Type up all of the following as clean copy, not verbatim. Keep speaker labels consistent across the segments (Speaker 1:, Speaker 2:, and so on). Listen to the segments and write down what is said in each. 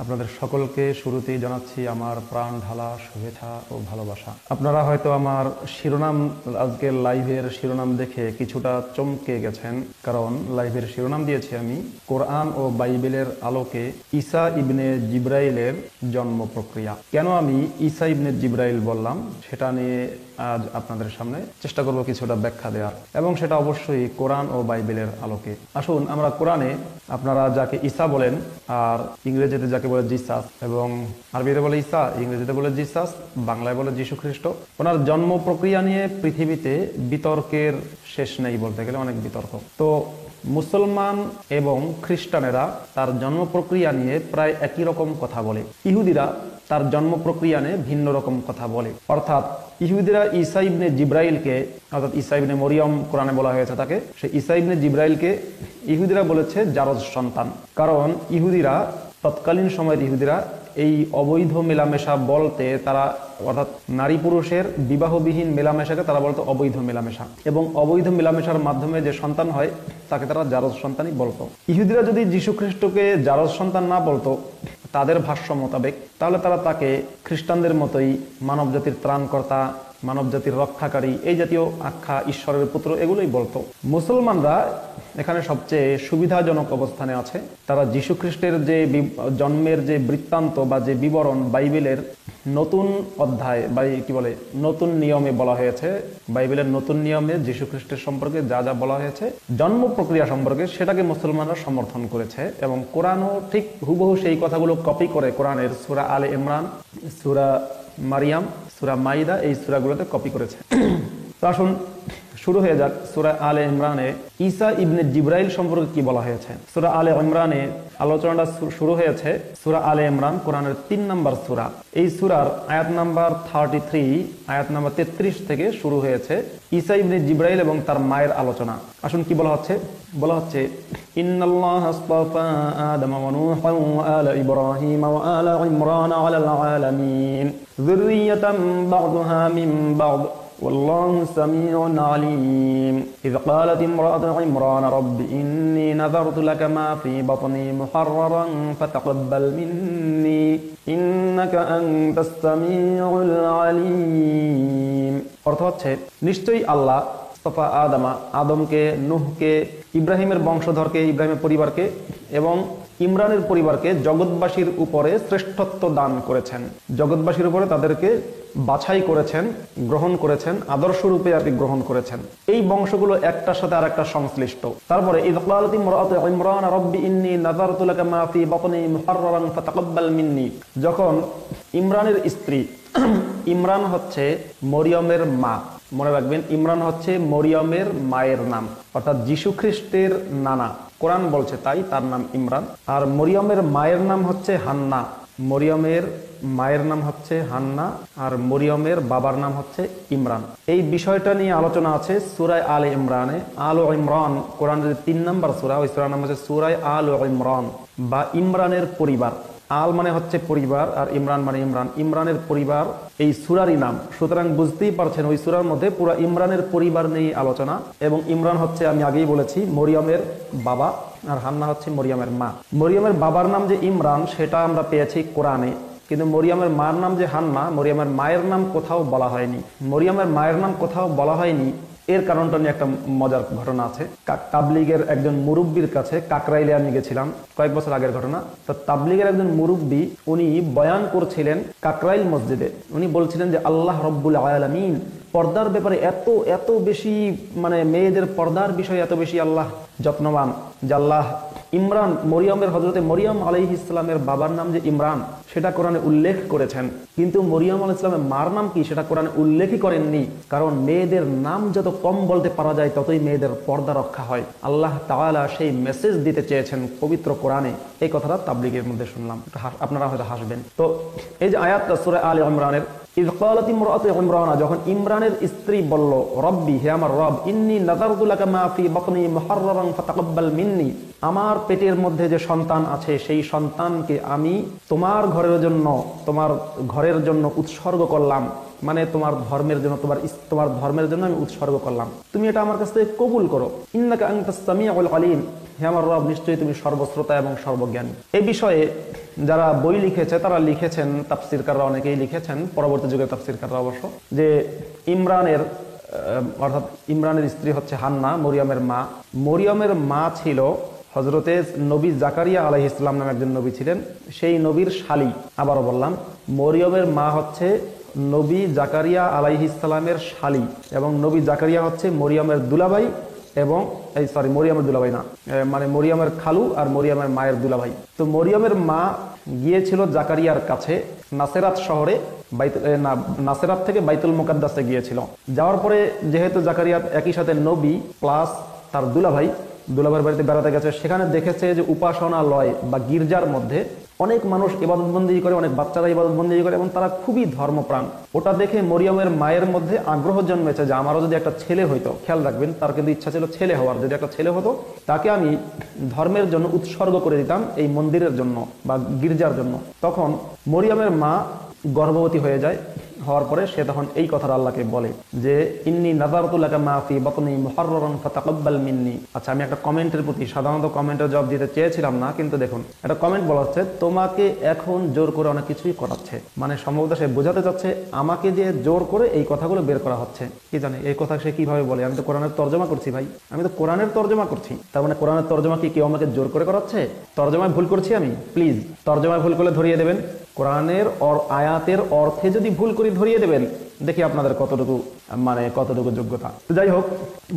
Speaker 1: আপনাদের সকলকে শুরুতেই জানাচ্ছি আমার প্রাণ ঢালা শুভেচ্ছা ও ভালোবাসা। আপনারা হয়তো আমার শিরোনাম, আজকের লাইভের শিরোনাম দেখে কিছুটা চমকে গেছেন, কারণ লাইভের শিরোনাম দিয়েছি আমি কোরআন ও বাইবেলের আলোকে ঈসা ইবনে জিব্রাইলের জন্ম প্রক্রিয়া। কেন আমি ঈসা ইবনে জিব্রাইল বললাম সেটা নিয়ে আজ আপনাদের সামনে চেষ্টা করব কিছুটা ব্যাখ্যা দেওয়ার, এবং সেটা অবশ্যই কোরআন ও বাইবেলের আলোকে। আসুন আমরা কোরআনে আপনারা যাকে ঈসা বলেন, আর ইংরেজিতে যাকে বলে জিসাস, এবং আরবিতে বলে ঈসা, ইংরেজিতে বলে জিসাস, বাংলায় বলে যীশু খ্রিস্ট, ওনার জন্ম প্রক্রিয়া নিয়ে পৃথিবীতে বিতর্কের শেষ নেই, বলতে গেলে অনেক বিতর্ক। তো মুসলমান এবং খ্রিস্টানেরা তার জন্ম প্রক্রিয়া নিয়ে প্রায় একই রকম কথা বলে, ইহুদিরা তার জন্ম প্রক্রিয়া নিয়ে ভিন্ন রকম কথা বলে। অর্থাৎ ইহুদিরা ঈসা ইবনে জিব্রাইলকে, অর্থাৎ ঈসা ইবনে মরিয়ম কোরআনে বলা হয়েছে তাকে, সে ঈসা ইবনে জিব্রাইলকে ইহুদিরা বলেছে জারজ সন্তান। কারণ ইহুদিরা, তৎকালীন সময়ের ইহুদিরা এই অবৈধ মেলামেশা বলতে তারা, অর্থাৎ নারী পুরুষের বিবাহবিহীন মেলামেশাকে তারা বলতো অবৈধ মেলামেশা, এবং অবৈধ মেলামেশার মাধ্যমে যে সন্তান হয় তাকে তারা জারজ সন্তানই বলতো। ইহুদিরা যদি যীশু খ্রিস্টকে জারজ সন্তান না বলতো তাদের ভাষ্য মোতাবেক, তাহলে তারা তাকে খ্রিস্টানদের মতোই মানবজাতির ত্রাণকর্তা, মানবজাতির রক্ষাকারী, এই জাতীয় আখ্যা, ঈশ্বরের পুত্র, এগুলোই বলতো। মুসলমানরা এখানে সবচেয়ে সুবিধাজনক অবস্থানে আছে। তারা যীশু খ্রিস্টের যে জন্মের যে বৃত্তান্ত বা যে বিবরণ বাইবেলের নতুন অধ্যায় বা কি বলে নতুন নিয়মে বলা হয়েছে, বাইবেলের নতুন নিয়মে যীশু খ্রিস্টের সম্পর্কে যা যা বলা হয়েছে জন্ম প্রক্রিয়া সম্পর্কে, সেটাকে মুসলমানরা সমর্থন করেছে। এবং কোরআনও ঠিক হুবহু সেই কথাগুলো কপি করে কোরআনের সূরা আলে ইমরান, সূরা মারিয়াম, সূরা মাইদা, এই সূরাগুলোতে কপি করেছে। তো আসুন শুরু হয়ে যাক। সূরা আলে ইমরানে ঈসা ইবনে জিব্রাইল সম্পর্কে কি বলা হয়েছে। সূরা আলে ইমরানে আলোচনাটা শুরু হয়েছে। সূরা আলে ইমরান কোরআনের 3 নম্বর সূরা। এই সূরার আয়াত নাম্বার 33, আয়াত নাম্বার 33 থেকে শুরু হয়েছে ঈসা ইবনে জিব্রাইল এবং তার মায়ের আলোচনা। আসুন কি বলা হচ্ছে। বলা হচ্ছে, ইন্নাল্লাহা আসতাফা আদামা ওয়া নূহা ওয়া আলা ইব্রাহিম ওয়া আলা ইমরান আলাল আলামিন যুররিয়াতাম বা'দুহা মিন বা'দ والله سميع عليم إذ قالت امرأة عمران رب إني نذرت لك ما في بطني محررا فتقبل مني إنك أنت السميع العليم। অর্থ হচ্ছে, নিশ্চয়ই আল্লাহ ইসতাফা আদামা, আদমকে, নূহকে, ইব্রাহিমের বংশধরকে, ইব্রাহিমের পরিবারকে এবং ইমরানের পরিবারকে জগৎবাসীর উপরে শ্রেষ্ঠত্ব দান করেছেন। জগৎবাসীর উপরে তাদেরকে বাছাই করেছেন, গ্রহণ করেছেন, আদর্শরূপে আর কি গ্রহণ করেছেন। এই বংশগুলো একটার সাথে আর একটা সংশ্লিষ্ট। তারপরে ইয ক্বালাত ইমরাতু ইমরান রাব্বি ইন্নী নাযারতু লাকা মা ফি বাতনি মুহাররারান ফাতাকাব্বাল মিন্নি। যখন ইমরানের স্ত্রী, ইমরান হচ্ছে মরিয়মের মা, মনে রাখবেন ইমরান হচ্ছে মরিয়মের মায়ের নাম, অর্থাৎ যীশু খ্রিস্টের নানা, কোরআন বলছে তাই তার নাম ইমরান। আর মরিয়মের মায়ের নাম হচ্ছে হান্না। মরিয়মের মায়ের নাম হচ্ছে হান্না আর মরিয়মের বাবার নাম হচ্ছে ইমরান। এই বিষয়টা নিয়ে আলোচনা আছে সূরায়ে আলে ইমরানে। আলে ইমরান কোরআনের 3 নম্বর সূরা, ওই সূরার নাম হচ্ছে সূরায়ে আলে ইমরান বা ইমরানের পরিবার। আল মানে হচ্ছে পরিবার আর ইমরান মানে ইমরান, ইমরানের পরিবার এই সূরারই নাম। সুতরাং বুঝতেই পারছেন ওই সূরার মধ্যে পুরো ইমরানের পরিবার নিয়ে আলোচনা। এবং ইমরান হচ্ছে, আমি আগেই বলেছি, মরিয়মের বাবা, আর হান্না হচ্ছে মরিয়মের মা। মরিয়মের বাবার নাম যে ইমরান সেটা আমরা পেয়েছি কোরআনে, কিন্তু মরিয়মের মায়ের নাম যে হান্না, মরিয়মের মায়ের নাম কোথাও বলা হয়নি। মরিয়মের মায়ের নাম কোথাও বলা হয়নি, এর কারণটা নিয়ে একটা মজার ঘটনা আছে। তাবলিগের একজন মুরব্বীর কাছে কাকরাইলে আমি গেছিলাম, কয়েক বছর আগের ঘটনা। তো তাবলিগের একজন মুরব্বী, উনি বয়ান করছিলেন কাকরাইল মসজিদে। উনি বলছিলেন যে আল্লাহ রব্বুল আলামিন পর্দার ব্যাপারে এত এত বেশি, মানে মেয়েদের পর্দার বিষয়ে এত বেশি আল্লাহ যত্নবান, যে আল্লাহ ইমরান, মরিয়মের, হযরতে মরিয়ম আলাইহিস সালামের বাবার নাম যে ইমরান সেটা কোরআনে উল্লেখ করেছেন, কিন্তু মরিয়ম আলাইহিস সালামের মার নাম কি সেটা কোরআনে উল্লেখই করেননি। কারণ মেয়েদের নাম যত কম বলতে পারা যায় ততই মেয়েদের পর্দা রক্ষা হয়। আল্লাহ তাআলা সেই মেসেজ দিতে চেয়েছেন পবিত্র কোরআনে। এই কথাটা তাবলিগের মধ্যে শুনলাম, আপনারা হয়তো হাসবেন। তো এই যে আয়াতটা সূরা আলে ইমরানের, ইয ক্বালাত ইমরাতু ইমরান, যখন ইমরানের স্ত্রী বলল, রব্বি, হে আমার রব, ইন্নী নাযারতু লাকা মা ফি বাতনি মুহাররারান ফাতাকাব্বাল মিন্নি, আমার পেটের মধ্যে যে সন্তান আছে সেই সন্তানকে আমি তোমার ঘরের জন্য উৎসর্গ করলাম, মানে তোমার ধর্মের জন্য, তোমার ধর্মের জন্য আমি উৎসর্গ করলাম, তুমি এটা আমার কাছ থেকে কবুল করো। ইন্নাকা আনতাস সামিউল আলিম, হে আমার রব নিশ্চয়ই তুমি সর্বশ্রোতা এবং সর্বজ্ঞানী। এই বিষয়ে যারা বই লিখেছে তারা লিখেছেন, তাফসীরকাররা অনেকেই লিখেছেন, পরবর্তী যুগের তাফসীরকাররা অবশ্য, যে ইমরানের স্ত্রী হচ্ছে হান্না, মরিয়মের মা ছিল হজরতে নবী জাকারিয়া আলাইহিস সালাম নামে একজন নবী ছিলেন, সেই নবীর শালী। আবারও বললাম, মরিয়মের মা হচ্ছে নবী জাকারিয়া আলাইহিস সালামের শালী, এবং নবী জাকারিয়া হচ্ছে মরিয়মের দুলাভাই, এবং মরিয়মের দুলাভাই না, মানে মরিয়মের খালু আর মরিয়মের মায়ের দুলাভাই। তো মরিয়মের মা গিয়েছিল জাকারিয়ার কাছে নাসেরাত শহরে, নাসেরাত থেকে বাইতুল মুকাদ্দাসে গিয়েছিল। যাওয়ার পরে যেহেতু জাকারিয়া একই সাথে নবী প্লাস তার দুলাভাইয়ের বাড়িতে বেড়াতে গেছে, সেখানে দেখেছে যে উপাসনালয় বা গির্জার মধ্যে অনেক মানুষ ইবাদতবন্দি করে, অনেক বাচ্চারা ইবাদতবন্দি করে, এবং তারা খুবই ধর্মপ্রাণ। ওটা দেখে মরিয়মের মায়ের মধ্যে আগ্রহ জন্মেছে যে আমারও যদি একটা ছেলে হইতো, খেয়াল রাখবেন তার কিন্তু ইচ্ছা ছিল ছেলে হওয়ার, যদি একটা ছেলে হতো তাকে আমি ধর্মের জন্য উৎসর্গ করে দিতাম, এই মন্দিরের জন্য বা গির্জার জন্য। তখন মরিয়মের মা গর্ভবতী হয়ে যায়। হওয়ার পরে সে তখন এই কথাটা আল্লাহকে বলে যে ইন্নী নাযারতু লাকা মা ফি বাতনি মুহাররারান ফাতাকাব্বাল মিন্নি। আচ্ছা, আমি একটা কমেন্টের প্রতি, সাধারণত কমেন্টের জবাব দিতে চেয়েছিলাম না, কিন্তু দেখুন একটা কমেন্ট বলা হচ্ছে তোমাকে এখন জোর করে অনেক কিছুই করাচ্ছে, মানে সম্ভবত সে বোঝাতে চাচ্ছে আমাকে যে জোর করে এই কথাগুলো বের করা হচ্ছে। কি জানে এই কথা সে কিভাবে বলে? আমি তো কোরআনের তর্জমা করছি ভাই, আমি তো কোরআনের তর্জমা করছি। তার মানে কোরআনের তর্জমা কি কেউ আমাকে জোর করে করাচ্ছে? তর্জমায় ভুল করছি আমি? প্লিজ তর্জমায় ভুল করলে ধরিয়ে দেবেন, কোরআনের আয়াতের অর্থে যদি ভুল করি ধরিয়ে দেবেন, দেখি আপনাদের কতটুকু যোগ্যতা। তো যাই হোক,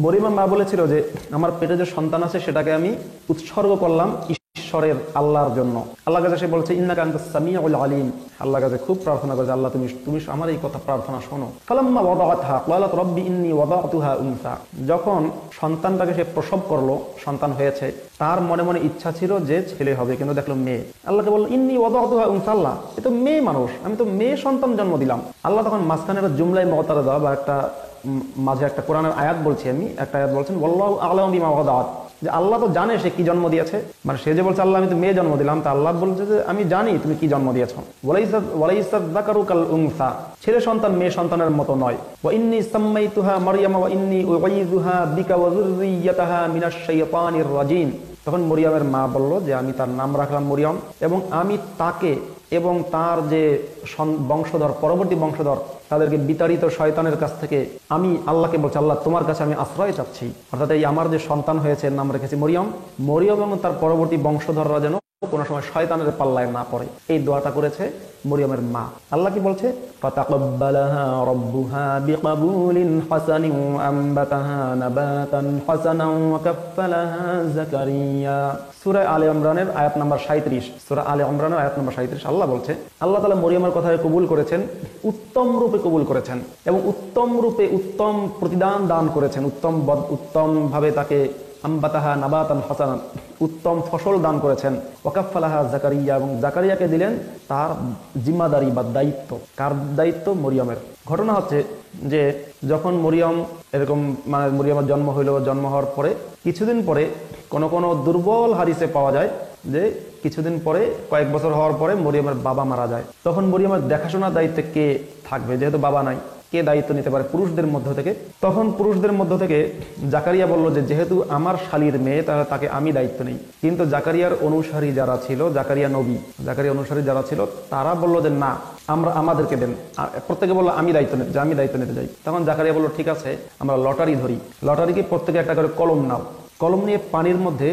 Speaker 1: মরিয়মের মা বলেছিল যে আমার পেটে যে সন্তান আছে সেটাকে আমি উৎসর্গ করলাম ঈশ্বরের, আল্লাহর জন্য। আল্লাহর কাছে সে বলছে ইন্নাকা আনতাস সামিউল আলিম, আল্লাহর কাছে খুব প্রার্থনা করেছে আল্লাহ তুমি আমার এই কথা প্রার্থনা শোনো। ফালাম্মা ওয়াদাআতহা ক্বালাত রাব্বি ইন্নী ওয়াদাতুহা উনসা, যখন সন্তানটাকে সে প্রসব করলো, সন্তান হয়েছে, তার মনে মনে ইচ্ছা ছিল যে ছেলে হবে, কিন্তু দেখলো মেয়ে। আল্লাহকে বলল ইন্নী ওয়াদাতুহা উনসা, আল্লাহ এ তো মেয়ে মানুষ, আমি তো মেয়ে সন্তান জন্ম দিলাম। আল্লাহ তখন মাঝখানে একটা জুমলাই মুতারাদা বা একটা মাঝে একটা কোরআনের আয়াত বলছি আমি, একটা আয়াত বলছেন ওয়াল্লাহু আ'লামু বিমা ওয়াদাআত, যে আল্লাহ তো জানে সে কি জন্ম দিয়েছে। মানে সে যে বলছে আল্লাহ আমি তো মেয়ে জন্ম দিলাম, তা আল্লাহ বলছে যে আমি জানি তুমি কি জন্ম দিয়েছো। ওয়ালাইসা যাকারু কাল উনসা, ছেলে সন্তান মেয়ে সন্তানের মতো নয়। ওয়া ইন্নী সাম্মাইতুহা মারইয়ামা ওয়া ইন্নী উঈযুহা বিকা ওয়া যুররিয়াতাহা মিনাশ শাইতানির রাজিম। তখন মরিয়মের মা বলল যে আমি তার নাম রাখলাম মরিয়ম, এবং আমি তাকে এবং তার যে বংশধর, পরবর্তী বংশধর, তাদেরকে বিতাড়িত শয়তানের কাছ থেকে আমি আল্লাহকে বলছি, আল্লাহ তোমার কাছে আমি আশ্রয় চাচ্ছি। অর্থাৎ এই আমার যে সন্তান হয়েছে এর নাম রেখেছি মরিয়ম এবং তার পরবর্তী বংশধররা যেন কোনো সময় শয়তানের পাল্লায় না পড়ে, এই দোয়াটা করেছে মরিয়মের মা। আল্লাহ কি বলছে? ফাতাকাব্বালাহা রাব্বুহা বিকাবুলিন হাসানিন ওয়া আমবাতাহা নাবাতান হাসানান ওয়া কাফফালাহা জাকারিয়া। সূরা আলে ইমরানের আয়াত নাম্বার 37, সূরা আলে ইমরানের আয়াত নাম্বার 37 আল্লাহ বলছে, আল্লাহ তাআলা মরিয়মের কথা কবুল করেছেন, উত্তম রূপে কবুল করেছেন, এবং উত্তম রূপে উত্তম প্রতিদান দান করেছেন, উত্তম ভাবে তাকে আম্বাতাহা নাবাতান হাসানান, উত্তম ফসল দান করেছেন। ওয়াকাফালাহা জাকারিয়া, এবং জাকারিয়াকে দিলেন তার জিম্মাদারি বা দায়িত্ব। কার দায়িত্ব? মরিয়মের। ঘটনা হচ্ছে যে যখন মরিয়মের জন্ম হইল, জন্ম হওয়ার পরে কিছুদিন পরে কোনো দুর্বল হাদিসে পাওয়া যায় যে কিছুদিন পরে, কয়েক বছর হওয়ার পরে মরিয়মের বাবা মারা যায়। তখন মরিয়মের দেখাশোনার দায়িত্বে কে থাকবে? যেহেতু বাবা নাই, কে দায়িত্ব নিতে পারে? পুরুষদের মধ্য থেকে। তখন পুরুষদের মধ্য থেকে জাকারিয়া বলল যে যেহেতু আমার শালীর মেয়ে, তাহলে তাকে আমি দায়িত্ব নেই। কিন্তু জাকারিয়ার অনুসারী যারা ছিল, জাকারিয়া অনুসারী যারা ছিল, তারা বলল যে না, আমাদেরকে দেন। প্রত্যেকে বললো আমি দায়িত্ব নিতে যাই। তখন জাকারিয়া বলল ঠিক আছে, আমরা লটারি ধরি, লটারিকে প্রত্যেকে একটা করে কলম নাও, কলম নিয়ে পানির মধ্যে,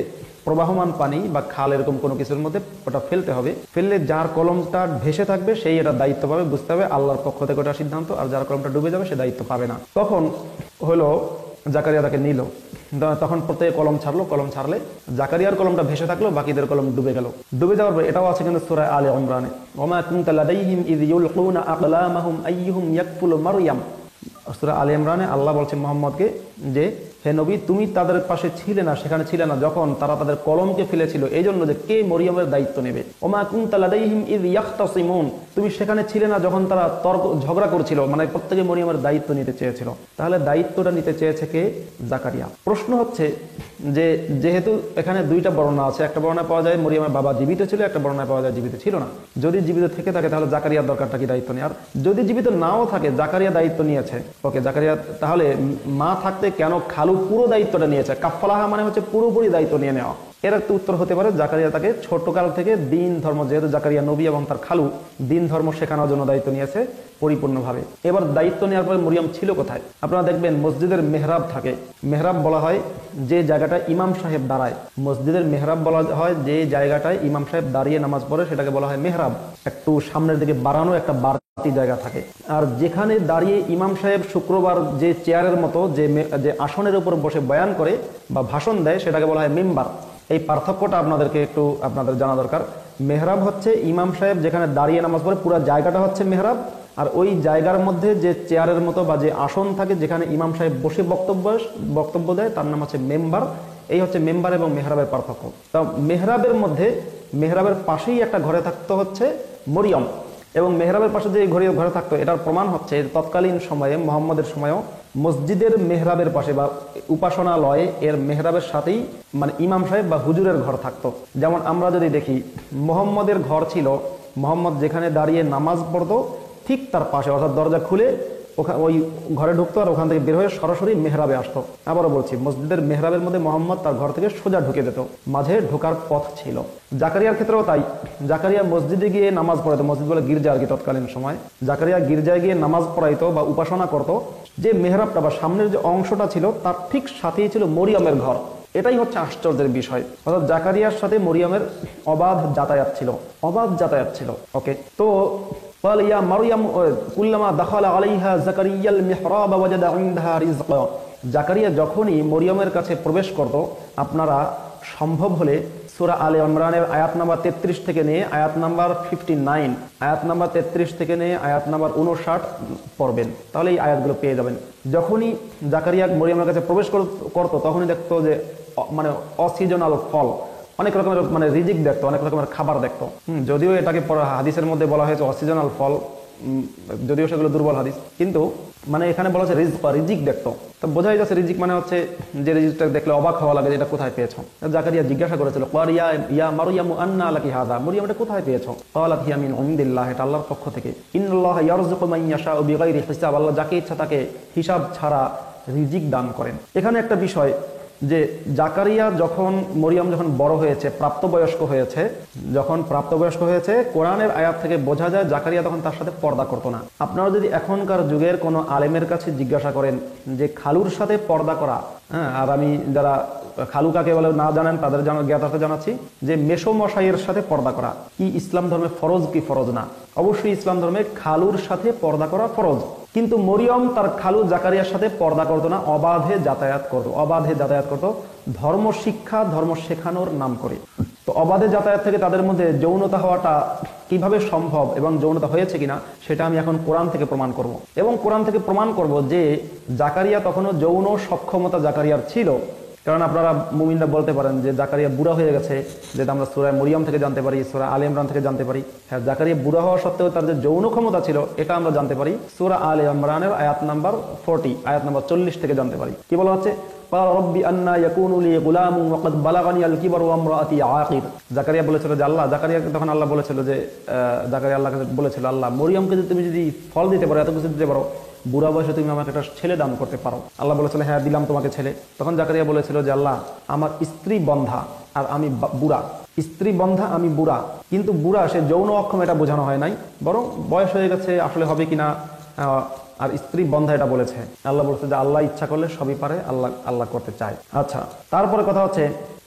Speaker 1: প্রবাহমান পানি বা খাল এরকম কোনো কিছুর মধ্যে ওটা ফেলতে হবে। ফেললে যার কলমটা ভেসে থাকবে সেই এটা দায়িত্ব পাবে, বুঝতে হবে আল্লাহর পক্ষ থেকে ওটা সিদ্ধান্ত, আর যার কলমটা ডুবে যাবে সে দায়িত্ব পাবে না। তখন হলো জাকারিয়া তাকে নিল, তখন প্রত্যেকে কলম ছাড়লে জাকারিয়ার কলমটা ভেসে থাকলো, বাকিদের কলম ডুবে গেল। ডুবে যাওয়ার পর এটাও আছে কিন্তু সূরা আলে ইমরানে, ওমা কুনতা লাদাইহিম ইয ইউলকুনা আকলামাহুম আইয়ুহুম ইয়াকফুলু মারইয়াম। সূরা আলে ইমরানে আল্লাহ বলছেন মুহাম্মদকে যে হে নবী, তুমি তাদের পাশে ছিলে না, সেখানে ছিলে না যখন তারা তাদের কলমকে ফেলেছিল, এই জন্য যে কে মরিয়মের দায়িত্ব নেবে। ওমা কুনতা লাদাইহিম ইয ইয়াখতাসিমুন, তুমি সেখানে ছিলে না যখন তারা তর্ক ঝগড়া করছিল, মানে প্রত্যেকে মরিয়মের দায়িত্ব নিতে চেয়েছিল। তাহলে দায়িত্বটা নিতে চেয়েছে কে? জাকারিয়া। প্রশ্ন হচ্ছে যে যেহেতু এখানে দুইটা বর্ণনা আছে, একটা বর্ণনা পাওয়া যায় মরিয়মের বাবা জীবিত ছিল, একটা বর্ণনা পাওয়া যায় জীবিত ছিল না। যদি জীবিত থেকে থাকে তাহলে জাকারিয়ার দরকারটা কি দায়িত্ব নেই? আর যদি জীবিত নাও থাকে, জাকারিয়া দায়িত্ব নিয়েছে, ওকে জাকারিয়া, তাহলে মা থাকতে কেন খালু পুরো দায়িত্বটা নিয়েছে? কাফফালাহা মানে হচ্ছে পুরোপুরি দায়িত্ব নিয়ে নেওয়া। এর একটা উত্তর হতে পারে জাকারিয়া তাকে ছোটকাল থেকে দিন ধর্ম, যেহেতু জাকারিয়া নবী এবং তার খালু দিন ধর্ম শেখানোর জন্য দায়িত্ব নিয়েছে পরিপূর্ণভাবে। এবার দায়িত্ব নেওয়ার পরে মরিয়ম ছিল কোথায়? আপনারা দেখবেন মসজিদের মেহরাব থাকে। মেহরাব বলা হয় যে জায়গাটায় ইমাম সাহেব দাঁড়ায়। মসজিদের মেহরাব বলা হয় যে জায়গাটায় ইমাম সাহেব দাঁড়িয়ে নামাজ পড়ে, সেটাকে বলা হয় মেহরাব। একটু সামনের দিকে বাড়ানো একটা বাড়তি জায়গা থাকে। আর যেখানে দাঁড়িয়ে ইমাম সাহেব শুক্রবার যে চেয়ারের মতো যে আসনের উপর বসে বয়ান করে বা ভাষণ দেয়, সেটাকে বলা হয় মেম্বার। এই পার্থক্যটা আপনাদের জানা দরকার। মেহরাব হচ্ছে ইমাম সাহেব যেখানে দাঁড়িয়ে নামাজ পড়ে, পুরো জায়গাটা হচ্ছে মেহরাব। আর ওই জায়গার মধ্যে যে চেয়ারের মতো বা যে আসন থাকে যেখানে ইমাম সাহেব বসে বক্তব্য দেয়, তার নাম হচ্ছে মেম্বার। এই হচ্ছে মেম্বার এবং মেহরাবের পার্থক্য। তা মেহরাবের পাশেই একটা ঘরে থাকতো হচ্ছে মরিয়ম, এবং মেহরাবের পাশে যে ঘরে থাকতো, এটার প্রমাণ হচ্ছে তৎকালীন সময়ে মুহাম্মদের সময়ও মসজিদের মেহরাবের পাশে বা উপাসনালয়ে এর মেহরাবের সাথেই মানে ইমাম সাহেব বা হুজুরের ঘর থাকতো। যেমন আমরা যদি দেখি মুহাম্মদের ঘর ছিল, মুহাম্মদ যেখানে দাঁড়িয়ে নামাজ পড়তো ঠিক তার পাশে, অর্থাৎ দরজা খুলে ওই ঘরে ঢুকতো আর ওখান থেকে বের হয়ে সরাসরি মেহরাবে আসতো। আবারও বলছি, মসজিদের মেহরাবের মধ্যে মুহাম্মদ তার ঘর থেকে সোজা ঢুকে যেত, মাঝে ঢোকার পথ ছিল। জাকারিয়ার ক্ষেত্রেও তাই। জাকারিয়া মসজিদে গিয়ে নামাজ পড়াইতো, মসজিদ বলে গির্জা আর কি তৎকালীন সময়। জাকারিয়া গির্জায় গিয়ে নামাজ পড়াইতো বা উপাসনা করতো। যে মেহরাবটা বা সামনের যে অংশটা ছিল তার ঠিক সাথেই ছিল মরিয়মের ঘর। এটাই হচ্ছে আশ্চর্যের বিষয়। অর্থাৎ জাকারিয়ার সাথে মরিয়মের অবাধ যাতায়াত ছিল। ওকে, তো قال يا مريم كلما دخل عليها زكريا المحراب وجد عندها رزقا। জাকারিয়া যখনই মরিয়মের কাছে প্রবেশ করত, আপনারা সম্ভব হলে সূরা আলে ইমরানের আয়াত নাম্বার 33 থেকে নিয়ে আয়াত নাম্বার 59, আয়াত নাম্বার 33 থেকে নিয়ে আয়াত নাম্বার 59 পড়বেন, তাহলে এই আয়াতগুলো পেয়ে যাবেন। যখনই জাকারিয়া মরিয়মের কাছে প্রবেশ করত, তখনই দেখতো যে মানে অসিজনাল ফল, অনেক রকমের মানে রিজিক দেখতো, অনেক রকমের খাবার দেখতো। যদিও এটাকে হাদিসের মধ্যে বলা হয়েছে অসিজনাল ফল, যদিও সেগুলো দুর্বল হাদিস, কিন্তু মানে এখানে বলা হচ্ছে রিজিক দেখতো। তো বোঝাই যাচ্ছে রিজিক মানে হচ্ছে যে রিজিকটা দেখলে অবাক হওয়া লাগে, এটা কোথায় পেয়েছো। জাকারিয়া জিজ্ঞাসা করেছিল, ইয়া মারইয়ামু আন্না লাকি হাযা, মরিয়ম এটা কোথায় পেয়েছো? ক্বালাত হিয়া মিন ইনদিল্লাহ, এটা আল্লাহর পক্ষ থেকে। ইন্নাল্লাহা ইয়ারযুকু মান ইয়াশাউ বিগাইরি হিসাব, আল্লাহ যাকে ইচ্ছা তাকে হিসাব ছাড়া রিজিক দান করেন। এখানে একটা বিষয় যে জাকারিয়া মরিয়ম যখন বড় হয়েছে, প্রাপ্তবয়স্ক হয়েছে, কোরআনের আয়াত থেকে বোঝা যায় জাকারিয়া তখন তার সাথে পর্দা করতো না। আপনারা যদি এখনকার যুগের কোনো আলেমের কাছে জিজ্ঞাসা করেন যে খালুর সাথে পর্দা করা, আর আমি যারা খালু কাকে বলে না জানেন তাদের জ্ঞাতার্থে জানাচ্ছি যে মেসোমশাইয়ের সাথে পর্দা করা কি ইসলাম ধর্মে ফরজ কি ফরজ না? অবশ্যই ইসলাম ধর্মে খালুর সাথে পর্দা করা ফরজ, কিন্তু মরিয়ম তার খালু জাকারিয়ার সাথে পর্দা করতো না, অবাধে যাতায়াত করতো ধর্ম শিক্ষা, ধর্ম শেখানোর নাম করে। তো অবাধে যাতায়াত থেকে তাদের মধ্যে যৌনতা হওয়াটা কিভাবে সম্ভব এবং যৌনতা হয়েছে কিনা সেটা আমি এখন কোরআন থেকে প্রমাণ করব, এবং কোরআন থেকে প্রমাণ করব যে জাকারিয়া তখনও যৌন সক্ষমতা জাকারিয়ার ছিল। কারণ আপনারা মুমিনরা বলতে পারেন যে জাকারিয়া বুড়া হয়ে গেছে, যেটা আমরা সূরা মরিয়ম থেকে জানতে পারি, সূরা আলে ইমরান থেকে জানতে পারি। হ্যাঁ, জাকারিয়া বুড়া হওয়া সত্ত্বেও তার যে যৌন ক্ষমতা ছিল এটা আমরা জানতে পারি সূরা আলে ইমরানের আয়াত নাম্বার 40, আয়াত নাম্বার 40 থেকে জানতে পারি। কি বলা হচ্ছে? রব্বি আন্না ইয়াকুনু লি গুলামুন ওয়া কাদ বালাগানি আল কিবার ওয়া ইমরাতি আকির। জাকারিয়া বলেছিল যে জাকারিয়াকে তখন আল্লাহ বলেছিল যে জাকারিয়া আল্লাহকে বলেছিল, আল্লাহ মরিয়মকে তুমি যদি ফল দিতে পারো, এত কিছু দিতে পারো, বুড়া বয়সে তুমি আমাকে একটা ছেলে দান করতে পারো। আল্লাহ বলেছিল হ্যাঁ দিলাম তোমাকে ছেলে। তখন জাকারিয়া বলেছিল যে আল্লাহ আমার স্ত্রী বন্ধা আর আমি বুড়া, স্ত্রী বন্ধা আমি বুড়া, কিন্তু বুড়া সে যৌন অক্ষম এটা বোঝানো হয় নাই, বরং বয়স হয়ে গেছে আসলে হবে কিনা, আর স্ত্রী বন্ধা এটা বলেছে। আল্লাহ বলছে যে আল্লাহ ইচ্ছা করলে সবই পারে, আল্লাহ করতে চায়। আচ্ছা, তারপরে কথা হচ্ছে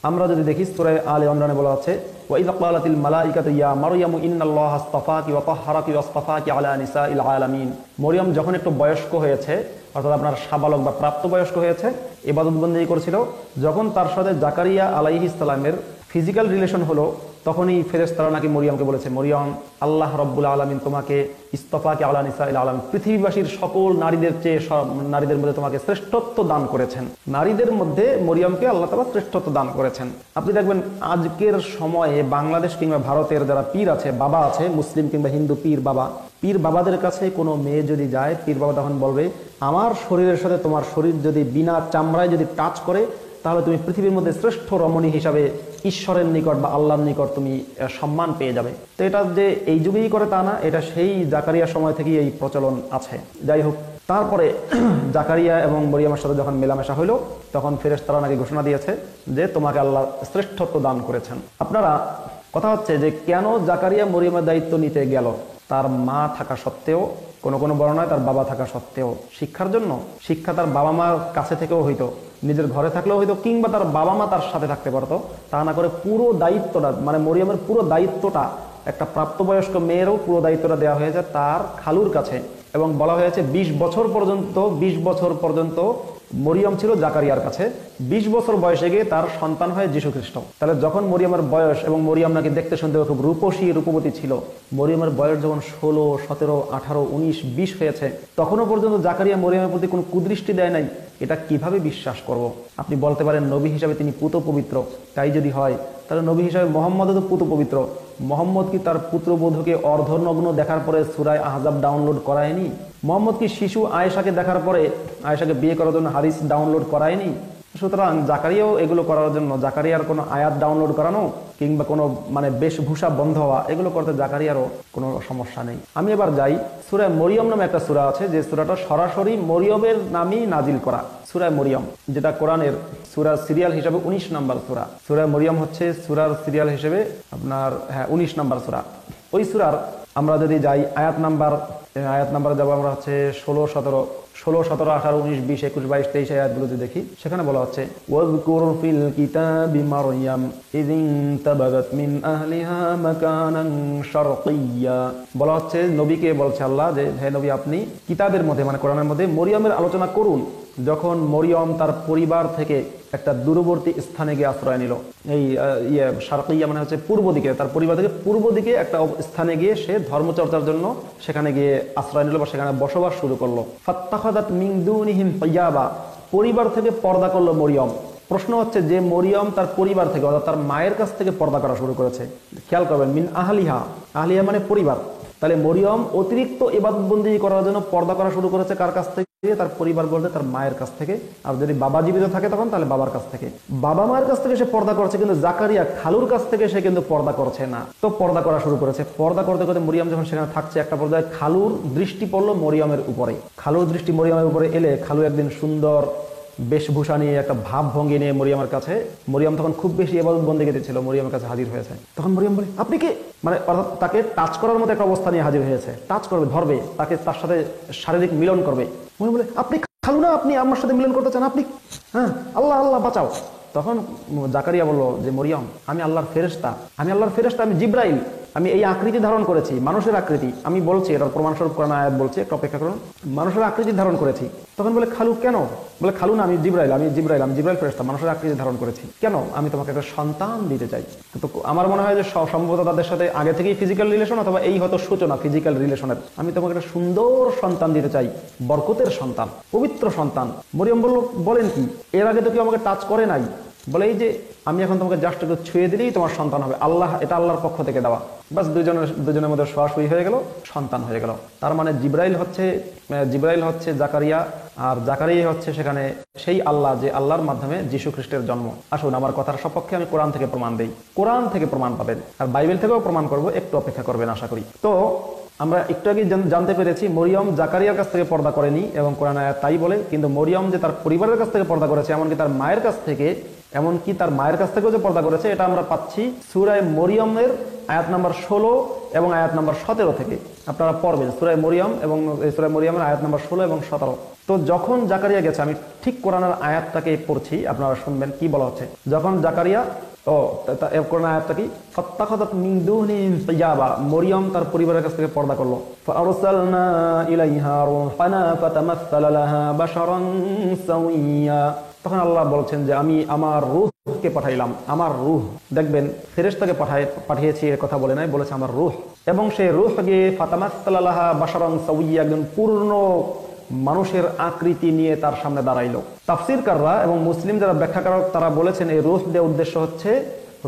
Speaker 1: আমরা যদি দেখি সূরা আলে ইমরানে বলা হচ্ছে وَإِذْ قَالَتِ الْمَلَائِكَةُ يَا مَرْيَمُ إِنَّ اللَّهَ اصْطَفَاكِ وَطَهَّرَكِ وَاصْطَفَاكِ عَلَى نِسَاءِ الْعَالَمِينَ। মরিয়ম যখন একটু বয়স্ক হয়েছে, অর্থাৎ আপনার সাবালক বা প্রাপ্তবয়স্ক হয়েছে, ইবাদত বন্দেগী করেছিল, যখন তার সাথে জাকারিয়া আলাইহিস সালামের ফিজিক্যাল রিলেশন হলো, তখনই ফেরেশতারা নাকি মরিয়মকে বলেছে, মরিয়ম, আল্লাহ রব্বুল আলামিন তোমাকে ইস্তফাকে আলা নিসাইল আলামিন, পৃথিবীবাসীর সকল নারীদের চেয়ে নারীদের মধ্যে তোমাকে শ্রেষ্ঠত্ব দান করেছেন। নারীদের মধ্যে মরিয়মকে আল্লাহ তাআলা শ্রেষ্ঠত্ব দান করেছেন। আপনি দেখবেন আজকের সময়ে বাংলাদেশ কিংবা ভারতের যারা পীর আছে, বাবা আছে, মুসলিম কিংবা হিন্দু পীর বাবাদের কাছে কোনো মেয়ে যদি যায়, পীর বাবা তখন বলবে, আমার শরীরের সাথে তোমার শরীর যদি বিনা চামড়ায় যদি টাচ করে, তাহলে তুমি পৃথিবীর মধ্যে শ্রেষ্ঠ রমণী হিসাবে ঈশ্বরের নিকট বা আল্লাহর নিকট তুমি সম্মান পেয়ে যাবে। তো এটা যে এই যুগেই করে তা না, এটা সেই জাকারিয়ার সময় থেকেই এই প্রচলন আছে। যাই হোক, তারপরে জাকারিয়া এবং মরিয়মের সাথে যখন মেলামেশা হইল, তখন ফেরেশতারা নাকি ঘোষণা দিয়েছে যে তোমাকে আল্লাহ শ্রেষ্ঠত্ব দান করেছেন। আপনারা কথা হচ্ছে যে কেন জাকারিয়া মরিয়মের দায়িত্ব নিতে গেল? তার মা থাকা সত্ত্বেও, কোনো বর্ণনায় তার বাবা থাকা সত্ত্বেও, শিক্ষার জন্য। শিক্ষা তার বাবা মার কাছে থেকেও হইতো, নিজের ঘরে থাকলেও হইতো, কিংবা তার বাবা মা তার সাথে থাকতে পারতো। তা না করে পুরো দায়িত্বটা, মানে মরিয়মের পুরো দায়িত্বটা, একটা প্রাপ্তবয়স্ক মেয়েরও পুরো দায়িত্বটা দেওয়া হয়েছে তার খালুর কাছে। এবং বলা হয়েছে 20 বছর পর্যন্ত মরিয়ম ছিল জাকারিয়ার কাছে। 20 বছর বয়সে গিয়ে তার সন্তান হয় যীশু খ্রিস্ট। তাহলে যখন মরিয়মের বয়স, এবং মরিয়ম নাকি দেখতে শুনতে খুব রূপসী রূপবতী ছিল, মরিয়মের বয়স যখন 16, 17, 18, 19, 20 হয়েছে, তখনও পর্যন্ত জাকারিয়া মরিয়মের প্রতি কোনো কুদৃষ্টি দেয় নাই। এটা কিভাবে বিশ্বাস করব? আপনি বলতে পারেন নবী হিসাবে তিনি পুত পবিত্র, তাই যদি হয় তাহলে নবী হিসাবে মোহাম্মদও তো পুত পবিত্র। মোহাম্মদ কি তার পুত্রবধূকে অর্ধনগ্ন দেখার পরে সূরা আহজাব ডাউনলোড করায়নি? মোহাম্মদ কি শিশু আয়েশাকে দেখার পরে, আয়েশাকে বিয়ে করার জন্য হাদিস ডাউনলোড করায়নি? সুতরাং জাকারিয়াও এগুলো করার জন্য, জাকারিয়ার কোনো আয়াত ডাউনলোড করানো কিংবা কোনো বেশভূষা বন্ধ হওয়া, এগুলো করতে জাকারিয়ারও কোনো সমস্যা নেই। আমি এবার যাই, সূরা মরিয়ম নামে একটা সূরা আছে, যে সূরাটা সরাসরি মরিয়মের নামেই নাজিল করা, সূরা মরিয়ম, যেটা কোরআনের সূরার সিরিয়াল হিসেবে 19 নম্বর সূরা। সূরা মরিয়ম হচ্ছে সূরার সিরিয়াল হিসেবে আপনার 19 নম্বর সূরা। ওই সূরার আমরা যদি যাই আয়াত নাম্বার যাবো আমরা হচ্ছে 16, 17, 18, 19, 20, 21, 22, 23 আয়াতগুলো যদি দেখি, সেখানে বলা হচ্ছে ওয়াযকুর ফিল কিতাবি মারইয়াম ইয ইনতাবাযাত মিন আহলিহা মাকানান শারকিয়্যা। বলা হচ্ছে, নবীকে বলছে আল্লাহ যে হে নবী, আপনি কিতাবের মধ্যে, মানে কোরআনের মধ্যে মরিয়মের আলোচনা করুন, যখন মরিয়ম তার পরিবার থেকে একটা দূরবর্তী স্থানে গিয়ে আশ্রয় নিল। এই শারকিয়্যা মানে হচ্ছে পূর্ব দিকে, তার পরিবার থেকে পূর্ব দিকে একটা স্থানে গিয়ে সে ধর্মচর্চার জন্য সেখানে গিয়ে আশ্রয় নিল বা সেখানে বসবাস শুরু করলো। ফাত্তাখাযাত মিন দুনিহিম হিজাবা, পরিবার থেকে পর্দা করলো মরিয়ম। প্রশ্ন হচ্ছে যে মরিয়ম তার পরিবার থেকে, অর্থাৎ তার মায়ের কাছ থেকে পর্দা করা শুরু করেছে। খেয়াল করবেন, মিন আহলিহা, আহলিহা মানে পরিবার। তাহলে মরিয়ম অতিরিক্ত ইবাদত বন্দেগী করার জন্য পর্দা করা শুরু করেছে কার কাছ থেকে? তার পরিবার বলতে তার মায়ের কাছ থেকে। আর যদি বাবা জীবিত থাকে তখন তাহলে বাবার কাছ থেকে। বাবা মায়ের কাছ থেকে সে পর্দা করছে, কিন্তু জাকারিয়া খালুর কাছ থেকে সে কিন্তু পর্দা করছে না। তো পর্দা করা শুরু করেছে। পর্দা করতে করতে মরিয়ম যখন সেখানে থাকছে, একটা পর্যায়ে খালুর দৃষ্টি পড়লো মরিয়মের উপরে। খালুর দৃষ্টি মরিয়মের উপরে এলে, খালু একদিন সুন্দর বেশভূষা নিয়ে, একটা ভাব ভঙ্গি নিয়ে মরিয়মের কাছে, মরিয়ম তখন খুব বেশি ইবাদত বন্দেগীতে ছিল, মরিয়মের কাছে হাজির হয়েছে। তখন মরিয়ম বলে, আপনি কে? মানে অর্থাৎ তাকে টাচ করার মতো একটা অবস্থা নিয়ে হাজির হয়েছে। টাচ করবে, ধরবে, তাকে তার সাথে শারীরিক মিলন করবে। মরিয়ম বলে, আপনি খালু না, আপনি আমার সাথে মিলন করতে চান? আপনি? হ্যাঁ, আল্লাহ আল্লাহ বাঁচাও। তখন জাকারিয়া বলল যে মরিয়ম, আমি আল্লাহর ফেরেশতা, আমি জিব্রাইল, আমি এই আকৃতি ধারণ করেছি, মানুষের আকৃতি। আমি বলছি, এটার প্রমাণস্বরূপ কোরআন আয়াত বলছে, একটু অপেক্ষা করুন। মানুষের আকৃতি ধারণ করেছি। তখন বলে, খালু কেন? বলে, খালু না, আমি জিব্রাইল ফেরেশতা, মানুষের আকৃতি ধারণ করেছি। কেন? আমি তোমাকে একটা সন্তান দিতে চাই। তো আমার মনে হয় যে সম্ভবত তাদের সাথে আগে থেকেই ফিজিক্যাল রিলেশন, অথবা এই হয়তো সূচনা ফিজিক্যাল রিলেশনের। আমি তোমাকে একটা সুন্দর সন্তান দিতে চাই, বরকতের সন্তান, পবিত্র সন্তান। মরিয়ম বলল, বলেন কি? এর আগে তো কেউ আমাকে টাচ করে নাই। বলে, এই যে আমি এখন তোমাকে জাস্ট একটু ছুঁয়ে দিলেই তোমার সন্তান হবে, আল্লাহ, এটা আল্লাহর পক্ষ থেকে দেওয়া। বাস দুজনের মধ্যে সরাসরি হয়ে গেল, সন্তান হয়ে গেল। তার মানে জিব্রাইল হচ্ছে জাকারিয়া, আর জাকারিয়া হচ্ছে সেখানে সেই আল্লাহ, যে আল্লাহর মাধ্যমে যীশু খ্রিস্টের জন্ম। আসুন, আমার কথার সপক্ষে আমি কোরআন থেকে প্রমাণ দেই। কোরআন থেকে প্রমাণ পাবেন, আর বাইবেল থেকেও প্রমাণ করবো, একটু অপেক্ষা করবেন আশা করি। তো আমরা একটু আগে জানতে পেরেছি মরিয়ম জাকারিয়ার কাছ থেকে পর্দা করেনি, এবং কোরআন আয়াত তাই বলে। কিন্তু মরিয়ম যে তার পরিবারের কাছ থেকে পর্দা করেছে, এমনকি তার মায়ের কাছ থেকেও যে পর্দা করেছে, এটা আমরা পাচ্ছি সূরা মরিয়মের আয়াত নাম্বার 16 এবং আয়াত নাম্বার 17 থেকে। আপনারা পড়বেন সূরা মরিয়ম এবং সূরা মরিয়মের আয়াত নাম্বার 16 এবং 17। তো যখন জাকারিয়া গেছে, আমি ঠিক কোরআনের আয়াতটাকে পড়ছি, আপনারা শুনবেন কি বলা হচ্ছে। যখন জাকারিয়া কোরআন আয়াতটা কি, ফাত্তাখাযাত মিন দুনিহিম হিজাবা, মরিয়ম তার পরিবারের কাছ থেকে পর্দা করলো। ফাআরসালনা ইলাইহা রূহানা ফাতামাসসালা লাহা বাশারান সাওয়িয়া, তখন আল্লাহ বলছেন যে আমি আমার রূহকে পাঠাইলাম, আমার রূহ। দেখবেন ফেরেশতাকে পাঠিয়েছি এর কথা বলে নাই, বলেছে আমার রূহ। এবং সেই রূহ গিয়ে ফাতামাসসালাহা বাশারান সাওয়িয়া, একজন পূর্ণ মানুষের আকৃতি নিয়ে তার সামনে দাঁড়াইলো। তাফসীরকাররা এবং মুসলিম যারা ব্যাখ্যাকারক তারা বলেছেন এই রূহ দেওয়ার উদ্দেশ্য হচ্ছে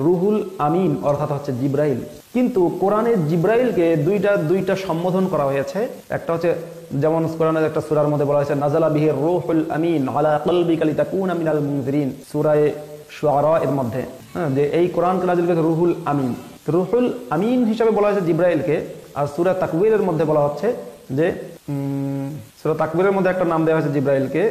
Speaker 1: রুহুল আমিন, অর্থাৎ হচ্ছে জিব্রাইল। কিন্তু কোরআনে জিব্রাইলকে দুইটা সম্বোধন করা হয়েছে। একটা হচ্ছে যেমন কোরআনের একটা সূরার মধ্যে বলা হয়েছে নাযালা বিহির রূহুল আমিন আলা কলবিকা লিতাকুনা মিনাল মুনজিরিন, সূরা শুআরা এর মধ্যে, যে এই কোরআনকে নাযিল করেছে রুহুল আমিন। রুহুল আমিন হিসাবে বলা হয়েছে জিব্রাইলকে। আর সূরা তাকবীরের মধ্যে বলা হচ্ছে যে সূরা তাকবীরের মধ্যে একটা নাম দেওয়া হয়েছে জিব্রাইলকে,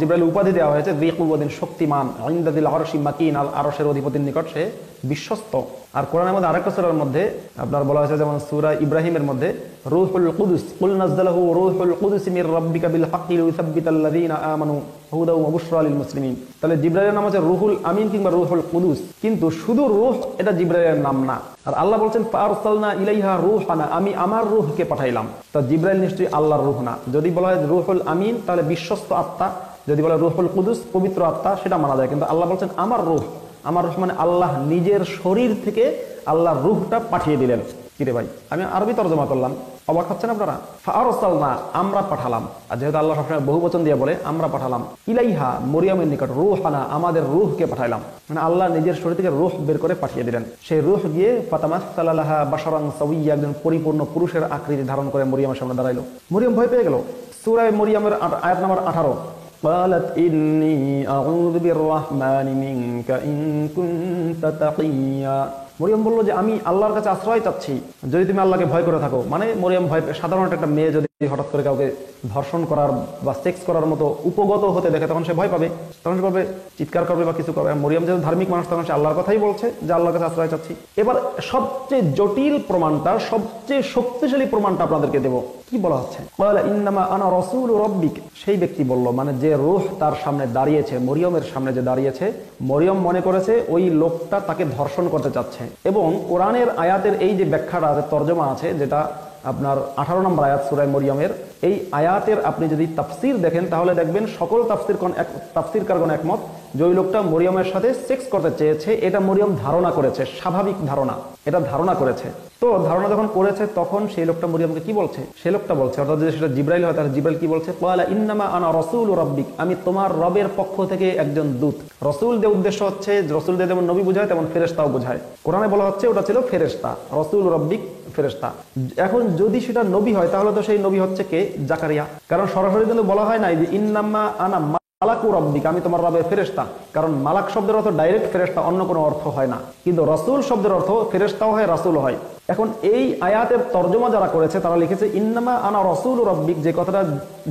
Speaker 1: জিব্রাইল উপাধি দেওয়া হয়েছে যী কুওয়াতিন, শক্তিমান, ইনদাদিল আরশি মাকিন, আল আরশের অধিপতির নিকট সে বিশ্বস্ত। আর কোরআনের মধ্যে আরেকটা সূরার মধ্যে আপনার বলা হয়েছে যেমন সূরা ইব্রাহিমের মধ্যে রূহুল কুদুস, কুল নাযালাহু রূহুল কুদুস মির রাব্বিকা বিল হাক্কি লিইসাব্বিতাল্লাযীনা আমানু হুদা ওয়া বুশরা লিল মুসলিমিন। তাহলে জিব্রাইলের নাম হচ্ছে রূহুল আমিন কিংবা রূহুল কুদুস, কিন্তু শুধু রূহ এটা জিব্রাইলের নাম না। আর আল্লাহ বলছেন ফাআরসালনা ইলাইহা রূহানা, আমি আমার রূহকে পাঠাইলাম। তো জিব্রাইল নিশ্চয়ই আল্লাহর রূহ না। যদি বলা হয় রূহুল আমিন তাহলে বিশ্বস্ত আত্মা, যদি বলা হয় রূহুল কুদুস পবিত্র আত্মা, সেটা মানা যায়। কিন্তু আল্লাহ বলছেন আমার রূহ, আমার রূহ মানে আল্লাহ নিজের শরীর থেকে আল্লাহর রূহটা পাঠিয়ে দিলেন। কিরে ভাই, আমি আরবি তরজমা করলাম, অবাক হচ্ছেন আপনারা? ফাআরসালনা, আমরা পাঠালাম। আর যেহেতু আল্লাহ সবসময় বহুবচন দিয়ে বলে আমরা পাঠালাম, ইলাইহা মরিয়মের নিকট, রূহানা আমাদের রূহকে পাঠাইলাম, মানে আল্লাহ নিজের শরীর থেকে রূহ বের করে পাঠিয়ে দিলেন। সেই রূহ গিয়ে ফাতামাসসালা লাহা বাশারান সাওয়িয়া, একজন পরিপূর্ণ পুরুষের আকৃতি ধারণ করে মরিয়মের সামনে দাঁড়াইলো। মরিয়ম ভয় পেয়ে গেল। সূরা মরিয়মের আয়াত নাম্বার 18, قالت إني أعوذ بالرحمن منك إن كنت تقيا। মরিয়ম বলল যে আমি আল্লাহর কাছে আশ্রয় চাচ্ছি যদি তুমি আল্লাহকে ভয় করে থাকো। মানে মরিয়ম ভয়, সাধারণত একটা মেয়ে যদি হঠাৎ করে কাউকে ধর্ষণ করার বা সেক্স করার মতো উপগত হতে দেখে তখন সে ভয় পাবে, তখন সে পাবে চিৎকার করবে বা কিছু করবে। মরিয়ম যেহেতু ধার্মিক মানুষ তখন সে আল্লাহর কথাই বলছে যে আল্লাহর কাছে আশ্রয় চাচ্ছি। এবার সবচেয়ে জটিল প্রমাণটা, সবচেয়ে শক্তিশালী প্রমাণটা আপনাদেরকে দেব। কি বলা হচ্ছে? ক্বালা ইন্নামা আনা রাসূলু রাব্বিক। সেই ব্যক্তি বলল, মানে যে রূহ তার সামনে দাঁড়িয়েছে, মরিয়মের সামনে যে দাঁড়িয়েছে, মরিয়ম মনে করেছে ওই লোকটা তাকে ধর্ষণ করতে চাচ্ছে। এবং কোরআনের আয়াতের এই যে ব্যাখ্যাটা আছে, তর্জমা আছে, যেটা আপনার 18 নম্বর আয়াত সূরা মরিয়মের, এই আয়াতের আপনি যদি তাফসীর দেখেন তাহলে দেখবেন সকল তাফসীরকারগণ একমত যে ওই লোকটা মরিয়মের সাথে সেক্স করতে চেয়েছে। এটা মরিয়ম ধারণা করেছে, স্বাভাবিক ধারণা, এটা ধারণা করেছে। তো ধারণা যখন করেছে তখন সেই লোকটা মরিয়মকে কি বলছে? সেই লোকটা বলছে, অর্থাৎ যদি সেটা জিব্রাইল হয় তাহলে জিব্রাইল কি বলছে? ক্বালা ইন্নামা আনা রাসূলু রাব্বিক, আমি তোমার রবের পক্ষ থেকে একজন দূত। রাসূল দিয়ে উদ্দেশ্য হচ্ছে, রাসূল দিয়ে যেমন নবী বোঝায় তেমন ফেরেশতাও বোঝায়। কোরআনে বলা হচ্ছে ওটা ছিল ফেরেশতা, রাসূল রাব্বিক ফেরেশতা। এখন যদি সেটা নবী হয় তাহলে তো সেই নবী হচ্ছে কে? জাকারিয়া। কারণ সরাসরি কিন্তু বলা হয় নাই যে ইন্নামা আনা মালাকু রাব্বিক, আমি তোমার রবের ফেরেশতা। কারণ মালাক শব্দের অর্থ ডাইরেক্ট ফেরেশতা, অন্য কোনো অর্থ হয় না। কিন্তু রাসূল শব্দের অর্থ ফেরেশতাও হয়, রাসূলও হয়। এখন এই আয়াতের তর্জমা যারা করেছে তারা লিখেছে ইন্নামা আনা রাসূলু রাব্বিক, যে কথাটা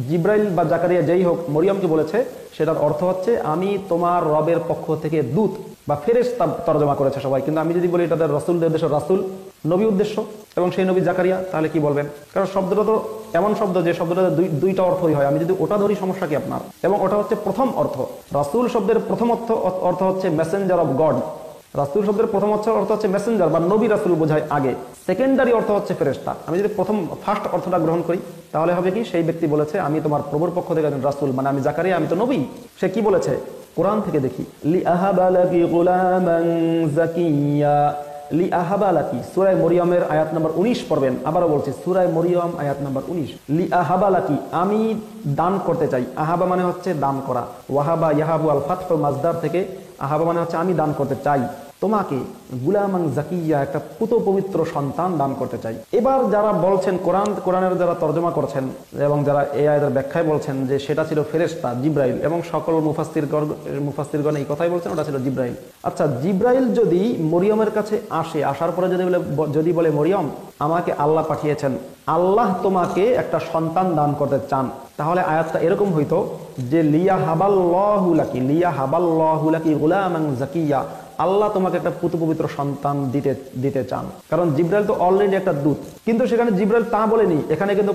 Speaker 1: জিব্রাইল বা জাকারিয়া যেই হোক মরিয়মকে বলেছে, সেটার অর্থ হচ্ছে আমি তোমার রবের পক্ষ থেকে দূত বা ফেরেশতা তর্জমা করেছে সবাই। কিন্তু আমি যদি বলি এটা রাসূলদের উদ্দেশ্য, রাসূল নবী উদ্দেশ্য, এবং সেই নবী জাকারিয়া, তাহলে কি বলবেন? কারণ শব্দটা তো এমন শব্দ যে শব্দটা দুইটা অর্থই হয়। আমি যদি ওটা ধরি সমস্যা কি আপনার? এবং ওটা হচ্ছে প্রথম অর্থ। রাসূল শব্দের প্রথম অর্থ হচ্ছে মেসেঞ্জার অফ গড। রাসূল শব্দের প্রথম অর্থ হচ্ছে মেসেঞ্জার বা নবী, রাসূল বোঝায় আগে। সেকেন্ডারি অর্থ হচ্ছে ফেরেশতা। আমি যদি ফার্স্ট অর্থটা গ্রহণ করি তাহলে হবে কি? সেই ব্যক্তি বলেছে আমি তোমার প্রভুর পক্ষ থেকে একজন রাসূল, মানে আমি জাকারিয়া, আমি তো নবী। সে কি বলেছে? কোরআন থেকে দেখি, লি আহাবা লাকি গুলামান যাকিয়া। লি আহাবা লাকি, সূরা মরিয়মের আয়াত নাম্বার 19 পড়বেন। আবারও বলছি, সূরা মরিয়ম আয়াত নাম্বার 19। লি আহাবা লাকি, আমি দান করতে চাই। আহাবা মানে হচ্ছে দান করা। ওয়াহাবা ইয়াহাবু আল ফাতহু মাজদার থেকে আহাবা মানে হচ্ছে আমি দান করতে চাই তোমাকে, গুলামান জাকিয়া, একটা পুত পবিত্র সন্তান দান করতে চাই। এবার যারা বলছেন কোরআনের যারা তর্জমা করছেন এবং যারা এই আয়াতের ব্যাখ্যায় বলছেন যে সেটা ছিল ফেরেশতা জিব্রাইল, এবং সকল মুফাসসিরগণ এই কথাই বলছেন ওটা ছিল জিব্রাইল। আচ্ছা, জিব্রাইল যদি মরিয়মের কাছে আসে, আসার পরে যদি বলে মরিয়ম আমাকে আল্লাহ পাঠিয়েছেন, আল্লাহ তোমাকে একটা সন্তান দান করতে চান, তাহলে আয়াতটা এরকম হইতো যে লিয়া হাবাল্লাহু লাকি গুলামান জাকিয়া, আল্লাহ তোমাকে একটা পুত পবিত্র সন্তান দিতে চান। কারণ জিব্রাইল তো অলরেডি একটা দূত। কিন্তু সেখানে জিব্রাইল তা বলেনি, এখানে কিন্তু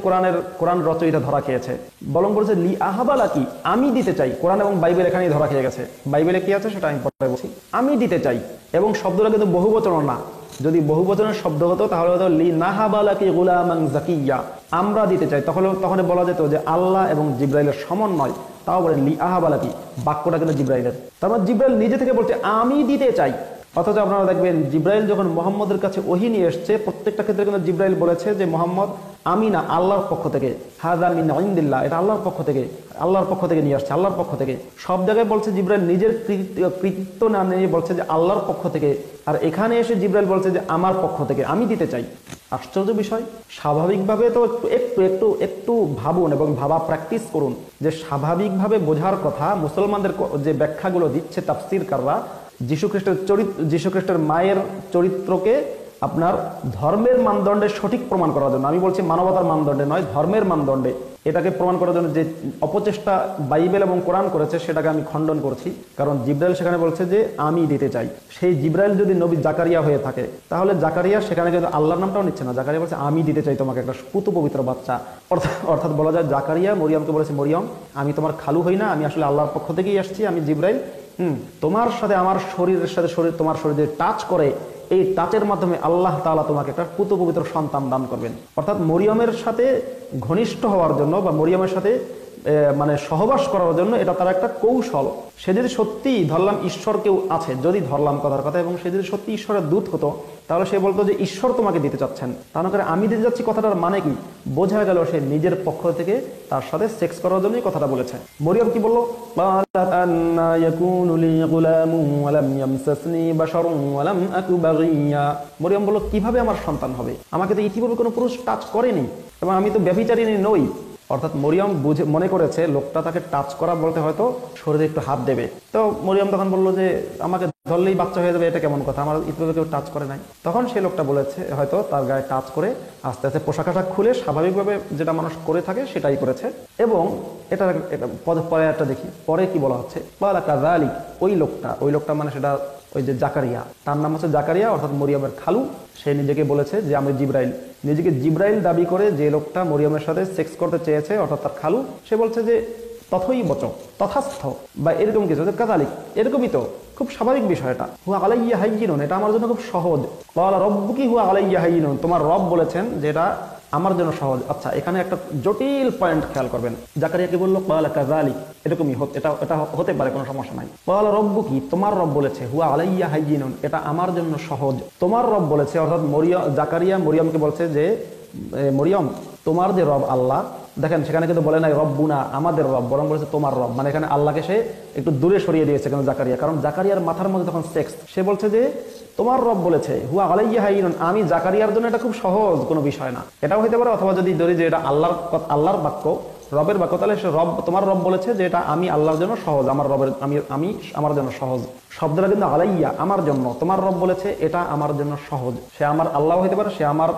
Speaker 1: কোরআন রচয়িতা ধরা খেয়েছে, বরং বলেছে লি আহাবা লাকি, আমি দিতে চাই। কোরআন এবং বাইবেল এখানেই ধরা খেয়ে গেছে। বাইবেলে কি আছে সেটা আমি পরে বলছি। আমি দিতে চাই, এবং শব্দটা কিন্তু বহুবচন না। যদি বহুবচনের শব্দ হতো তাহলে হতো লি নাহাবা লাকি গুলামান জাকিয়া, আমরা দিতে চাই। তখন বলা যেত যে আল্লাহ এবং জিব্রাইলের সমন্বয়,
Speaker 2: তাও বলেন লি আহাবালাকি, বাক্যটা কিন্তু জিব্রাইলের। তার মানে জিব্রাইল নিজে থেকে বলছে আমি দিতে চাই। অথচ আপনারা দেখবেন জিব্রাইল যখন মোহাম্মদের কাছে ওহী নিয়ে এসছে, প্রত্যেকটা ক্ষেত্রে কিন্তু জিব্রাইল বলেছে যে মোহাম্মদ আমি না, আল্লাহর পক্ষ থেকে, হাযা মিন ইনদিল্লাহ, এটা আল্লাহর পক্ষ থেকে, আল্লাহর পক্ষ থেকে নিয়ে আসছে, আল্লাহর পক্ষ থেকে। সব জায়গায় বলছে জিব্রাইল নিজের কৃতিত্ব না নিয়ে বলছে যে আল্লাহর পক্ষ থেকে, আর এখানে এসে জিব্রাইল বলছে যে আমার পক্ষ থেকে, আমি দিতে চাই। আশ্চর্য বিষয়। স্বাভাবিকভাবে তো একটু একটু একটু ভাবুন এবং ভাবা প্র্যাকটিস করুন যে স্বাভাবিকভাবে বোঝার কথা মুসলমানদের যে ব্যাখ্যাগুলো দিচ্ছে তাফসীরকাররা, যীশু খ্রিস্টের মায়ের চরিত্রকে আপনার ধর্মের মানদণ্ডে সঠিক প্রমাণ করার জন্য, আমি বলছি মানবতার মানদণ্ডে নয়, ধর্মের মানদণ্ডে এটাকে প্রমাণ করার জন্য যে অপচেষ্টা বাইবেল এবং কোরআন করেছে সেটাকে আমি খণ্ডন করছি। কারণ জিব্রাইল সেখানে বলছে যে আমি দিতে চাই। সেই জিব্রাইল যদি নবী জাকারিয়া হয়ে থাকে তাহলে জাকারিয়া সেখানে কিন্তু আল্লাহর নামটাও নিচ্ছে না, জাকারিয়া বলছে আমি দিতে চাই তোমাকে একটা পুত পবিত্র বাচ্চা। অর্থাৎ বলা যায় জাকারিয়া মরিয়মকে বলেছে মরিয়ম আমি তোমার খালু হই না, আমি আসলে আল্লাহর পক্ষ থেকেই আসছি, আমি জিব্রাইল, তোমার সাথে আমার শরীরের সাথে তোমার শরীরে টাচ করে, এই টাচের মাধ্যমে আল্লাহ তাআলা তোমাকে একটা পুত পবিত্র সন্তান দান করবেন। অর্থাৎ মরিয়মের সাথে ঘনিষ্ঠ হওয়ার জন্য বা মরিয়মের সাথে মানে সহবাস করার জন্য এটা তার একটা কৌশল। সে যদি সত্যি ধরলাম ঈশ্বর কেউ আছে, যদি ধরলাম কথার কথা, এবং সে যদি সত্যি ঈশ্বরের দূত হতো তাহলে সে বলতো যে ঈশ্বর তোমাকে দিতে চাচ্ছেন, তা না করে আমি দিতে যাচ্ছি, কথাটার মানে কি? বোঝা গেল সে নিজের পক্ষ থেকে তার সাথে সেক্স করার জন্যই কথাটা বলেছে। মরিয়ম কি বললো? মরিয়ম বলল কিভাবে আমার সন্তান হবে, আমাকে তো ইতিপূর্বে কোনো পুরুষ টাচ করেনি এবং আমি তো ব্যভিচারিণী নই। অর্থাৎ মরিয়ম মনে করেছে লোকটা তাকে টাচ করা বলতে হয়তো শরীরে একটু হাত দেবে। তো মরিয়ম তখন বললো যে আমাকে ধরলেই বাচ্চা হয়ে যাবে, এটা কেমন কথা, আমার ইতিপূর্বে কেউ টাচ করে নাই। তখন সেই লোকটা বলেছে হয়তো তার গায়ে টাচ করে আস্তে আস্তে পোশাক আশাক খুলে স্বাভাবিকভাবে যেটা মানুষ করে থাকে সেটাই করেছে। এবং এটা পরে একটা দেখি পরে কি বলা হচ্ছে, ওই লোকটা মানে সেটা ওই যে জাকারিয়া, তার নাম হচ্ছে জাকারিয়া, অর্থাৎ মরিয়মের খালু। সে নিজেকে বলেছে যে আমি জিব্রাইল, নিজেকে জিব্রাইল দাবি করে যে লোকটা মরিয়মের সাথে সেক্স করতে চেয়েছে অর্থাৎ তার খালু, সে বলছে যে তথই বচ, তথাস্থ, বা এরকম কিছু, কাযালিক, এরকমই তো, খুব স্বাভাবিক বিষয়। এটা হুয়া আলাইয়া হাইয়িনুন, এটা আমার জন্য খুব সহজ। ক্বালা রব্বুকি হুয়া আলাইয়া হাইয়িনুন, তোমার রব বলেছেন যে এটা আমার জন্য সহজ। আচ্ছা, এখানে একটা জটিল পয়েন্ট খেয়াল করবেন। জাকারিয়া কি বললো? ক্বালা কাযালিক, এরকমই এটা হতে পারে, কোনো সমস্যা নাই। ক্বালা রব্বুকি, তোমার রব বলেছে, হুয়া আলাইয়া হাইয়িনুন, এটা আমার জন্য সহজ। তোমার রব বলেছে, অর্থাৎ জাকারিয়া মরিয়মকে বলছে যে মরিয়ম তোমার যে রব আল্লাহ, দেখেন সেখানে কিন্তু বলে নাই রব্বুনা আমাদের রব, বরং বলেছে তোমার রব, মানে এখানে আল্লাহকে সে একটু দূরে সরিয়ে দিয়েছে কেন জাকারিয়া, কারণ জাকারিয়ার মাথার মধ্যে তখন সেক্স। সে বলছে যে তোমার রব বলেছে হুয়া আলাইয়া হাইয়িনুন, আমি জাকারিয়ার জন্য এটা খুব সহজ কোনো বিষয় না। এটাও হইতে পারে, অথবা যদি ধরি যে এটা আল্লাহর বাক্য, রবের বাক্য, তাহলে সে তোমার রব বলেছে যে এটা আমি আল্লাহর জন্য সহজ, আমার রবের আমি আমার জন্য সহজ। শব্দটা কিন্তু আলাইয়া, আমার জন্য, তোমার রব বলেছে এটা আমার জন্য সহজ। সে আমার আল্লাহ হইতে পারে, সে আমার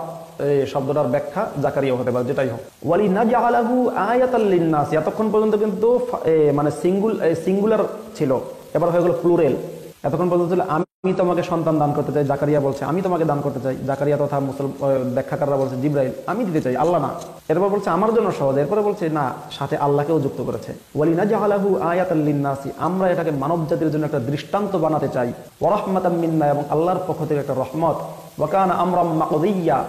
Speaker 2: শব্দটার ব্যাখ্যা জাকারিয়া হতে পারে, যেটাই হোক। ওয়ালিনাজআলাহু আয়াতাল লিন্নাস, এতক্ষণ পর্যন্ত কিন্তু মানে সিঙ্গুলার ছিল, এবার হয়ে গেল প্লুরাল। এতক্ষণ পর্যন্ত ছিল আমি তোমাকে সন্তান দান করতে চাই, জাকারিয়া বলছে আমি তোমাকে দান করতে চাই, জাকারিয়া তথা ব্যাখ্যাকাররা বলছে জিব্রাইল আমি দিতে চাই, আল্লাহ না। এরপর বলছে আমার জন্য সহজ, এরপরে বলছে না, সাথে আল্লাহকেও যুক্ত করেছে। ওয়ালিনাজআলাহু আয়াতাল লিন্নাসি, আমরা এটাকে মানব জাতির জন্য একটা দৃষ্টান্ত বানাতে চাই। ওয়া রাহমাতাম মিন্না, এবং আল্লাহর পক্ষ থেকে একটা রহমত। ওয়া কানা আমরাম মাকদিয়্যা,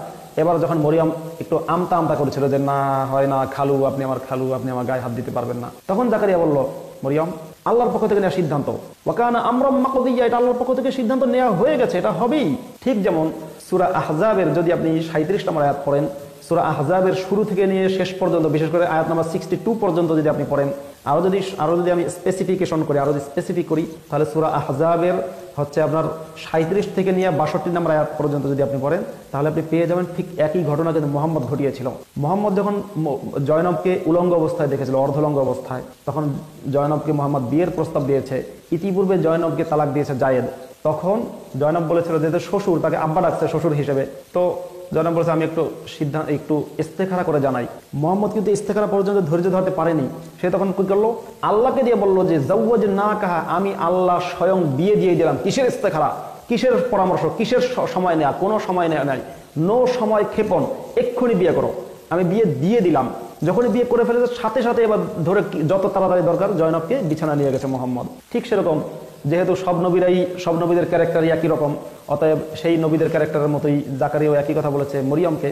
Speaker 2: এবার যখন মরিয়ম একটু আমতা করেছিল যে না হয় না, খালু আপনি আমার খালু, আপনি আমার গায়ে হাত দিতে পারবেন না, তখন জাকারিয়া বলল মরিয়ম আল্লাহর পক্ষ থেকে নেওয়া সিদ্ধান্ত, ওয়াকানা আমরাম মাকদিয়্যা, এটা আল্লাহর পক্ষ থেকে সিদ্ধান্ত নেওয়া হয়ে গেছে, এটা হবেই। ঠিক যেমন সূরা আহজাবের যদি আপনি 37 নম্বর আয়াত পড়েন, সূরা আহজাবের শুরু থেকে নিয়ে শেষ পর্যন্ত, বিশেষ করে আয়াত নাম্বার 62 পর্যন্ত যদি আপনি পড়েন, আরো যদি আমি স্পেসিফিকেশন করি, আরো যদি স্পেসিফিক করি, তাহলে সূরা আহজাবের হচ্ছে আপনার 37 থেকে নিয়ে 62 নম্বর আয়াত পর্যন্ত যদি আপনি পড়েন, তাহলে আপনি পেয়ে যাবেন ঠিক একই ঘটনা কিন্তু মোহাম্মদ ঘটিয়েছিল। মোহাম্মদ যখন জয়নবকে উলঙ্গ অবস্থায় দেখেছিল, অর্ধলঙ্গ অবস্থায়, তখন জয়নবকে মোহাম্মদ বিয়ের প্রস্তাব দিয়েছে। ইতিপূর্বে জয়নবকে তালাক দিয়েছে জায়েদ, তখন জয়নব বলেছিল যে শ্বশুর, তাকে আব্বা ডাকছে শ্বশুর হিসেবে, তো জয়নব বলেছে আমি একটু ইস্তেখারা করে জানাই। মোহাম্মদ কিন্তু ইস্তেখারা পর্যন্ত ধৈর্য ধরতে পারেনি, সে তখন কি করলো, আল্লাহকে দিয়ে বললো যে জাওয়াজ না কাহা, আমি আল্লাহ স্বয়ং বিয়ে দিয়ে দিলাম। কিসের ইস্তেখারা, কিসের পরামর্শ, কিসের সময় নেয়া, কোনো সময় নেওয়া নাই, নো সময় ক্ষেপণ, এক্ষুনি বিয়ে করো, আমি বিয়ে দিয়ে দিলাম। যখনই বিয়ে করে ফেলেছে সাথে সাথে এবার ধরে যত তাড়াতাড়ি দরকার জয়নবকে বিছানা নিয়ে গেছে মোহাম্মদ। ঠিক সেরকম যেহেতু সব নবীদের ক্যারেক্টারই একই রকম, অতএব সেই নবীদের ক্যারেক্টারের মতোই জাকারিয়াও একই কথা বলেছে মরিয়মকে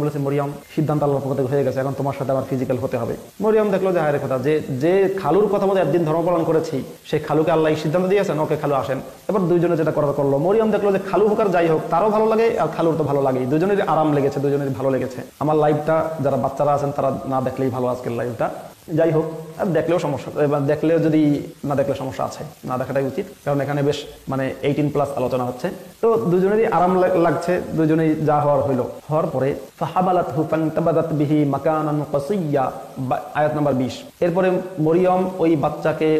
Speaker 2: বলেছে, মরিয়ম সিদ্ধান্ত আল্লাহর পক্ষ থেকে হয়ে গেছে, এখন তোমার সাথে আমার ফিজিক্যাল হতে হবে। মরিয়ম দেখলো যে হায়ের কথা, যে খালুর কথা মতো একদিন ধর্ম পালন করেছি, সেই খালুকে আল্লাহ সিদ্ধান্ত দিয়েছেন, ওকে খালু আসেন। এবার দুইজনে যেটা করার করলো, মরিয়ম দেখলো যে খালু হোক আর যাই হোক তারও ভালো লাগে আর খালুর তো ভালো লাগেই, দুজনের আরাম লেগেছে, দুজনের ভালো লেগেছে। আমার লাইভটা যারা বাচ্চারা আছেন তারা না দেখলেই ভালো আজকের লাইভটা, যাই হোক আর দেখলেও সমস্যা, এবার দেখলেও যদি না দেখলে সমস্যা আছে, না দেখাটাই উচিত, কারণ এখানে বেশ মানে 18+ আলোচনা হচ্ছে। তো দুজনেরই আরাম লাগছে, দুজনেই যা হওয়ার পরে ফাহাবালাতহু ফান্তাবাদাত বিহি মাকানান কাসিয়্যা, আয়াত নাম্বার 20। এরপরে মরিয়ম ওই বাচ্চাকে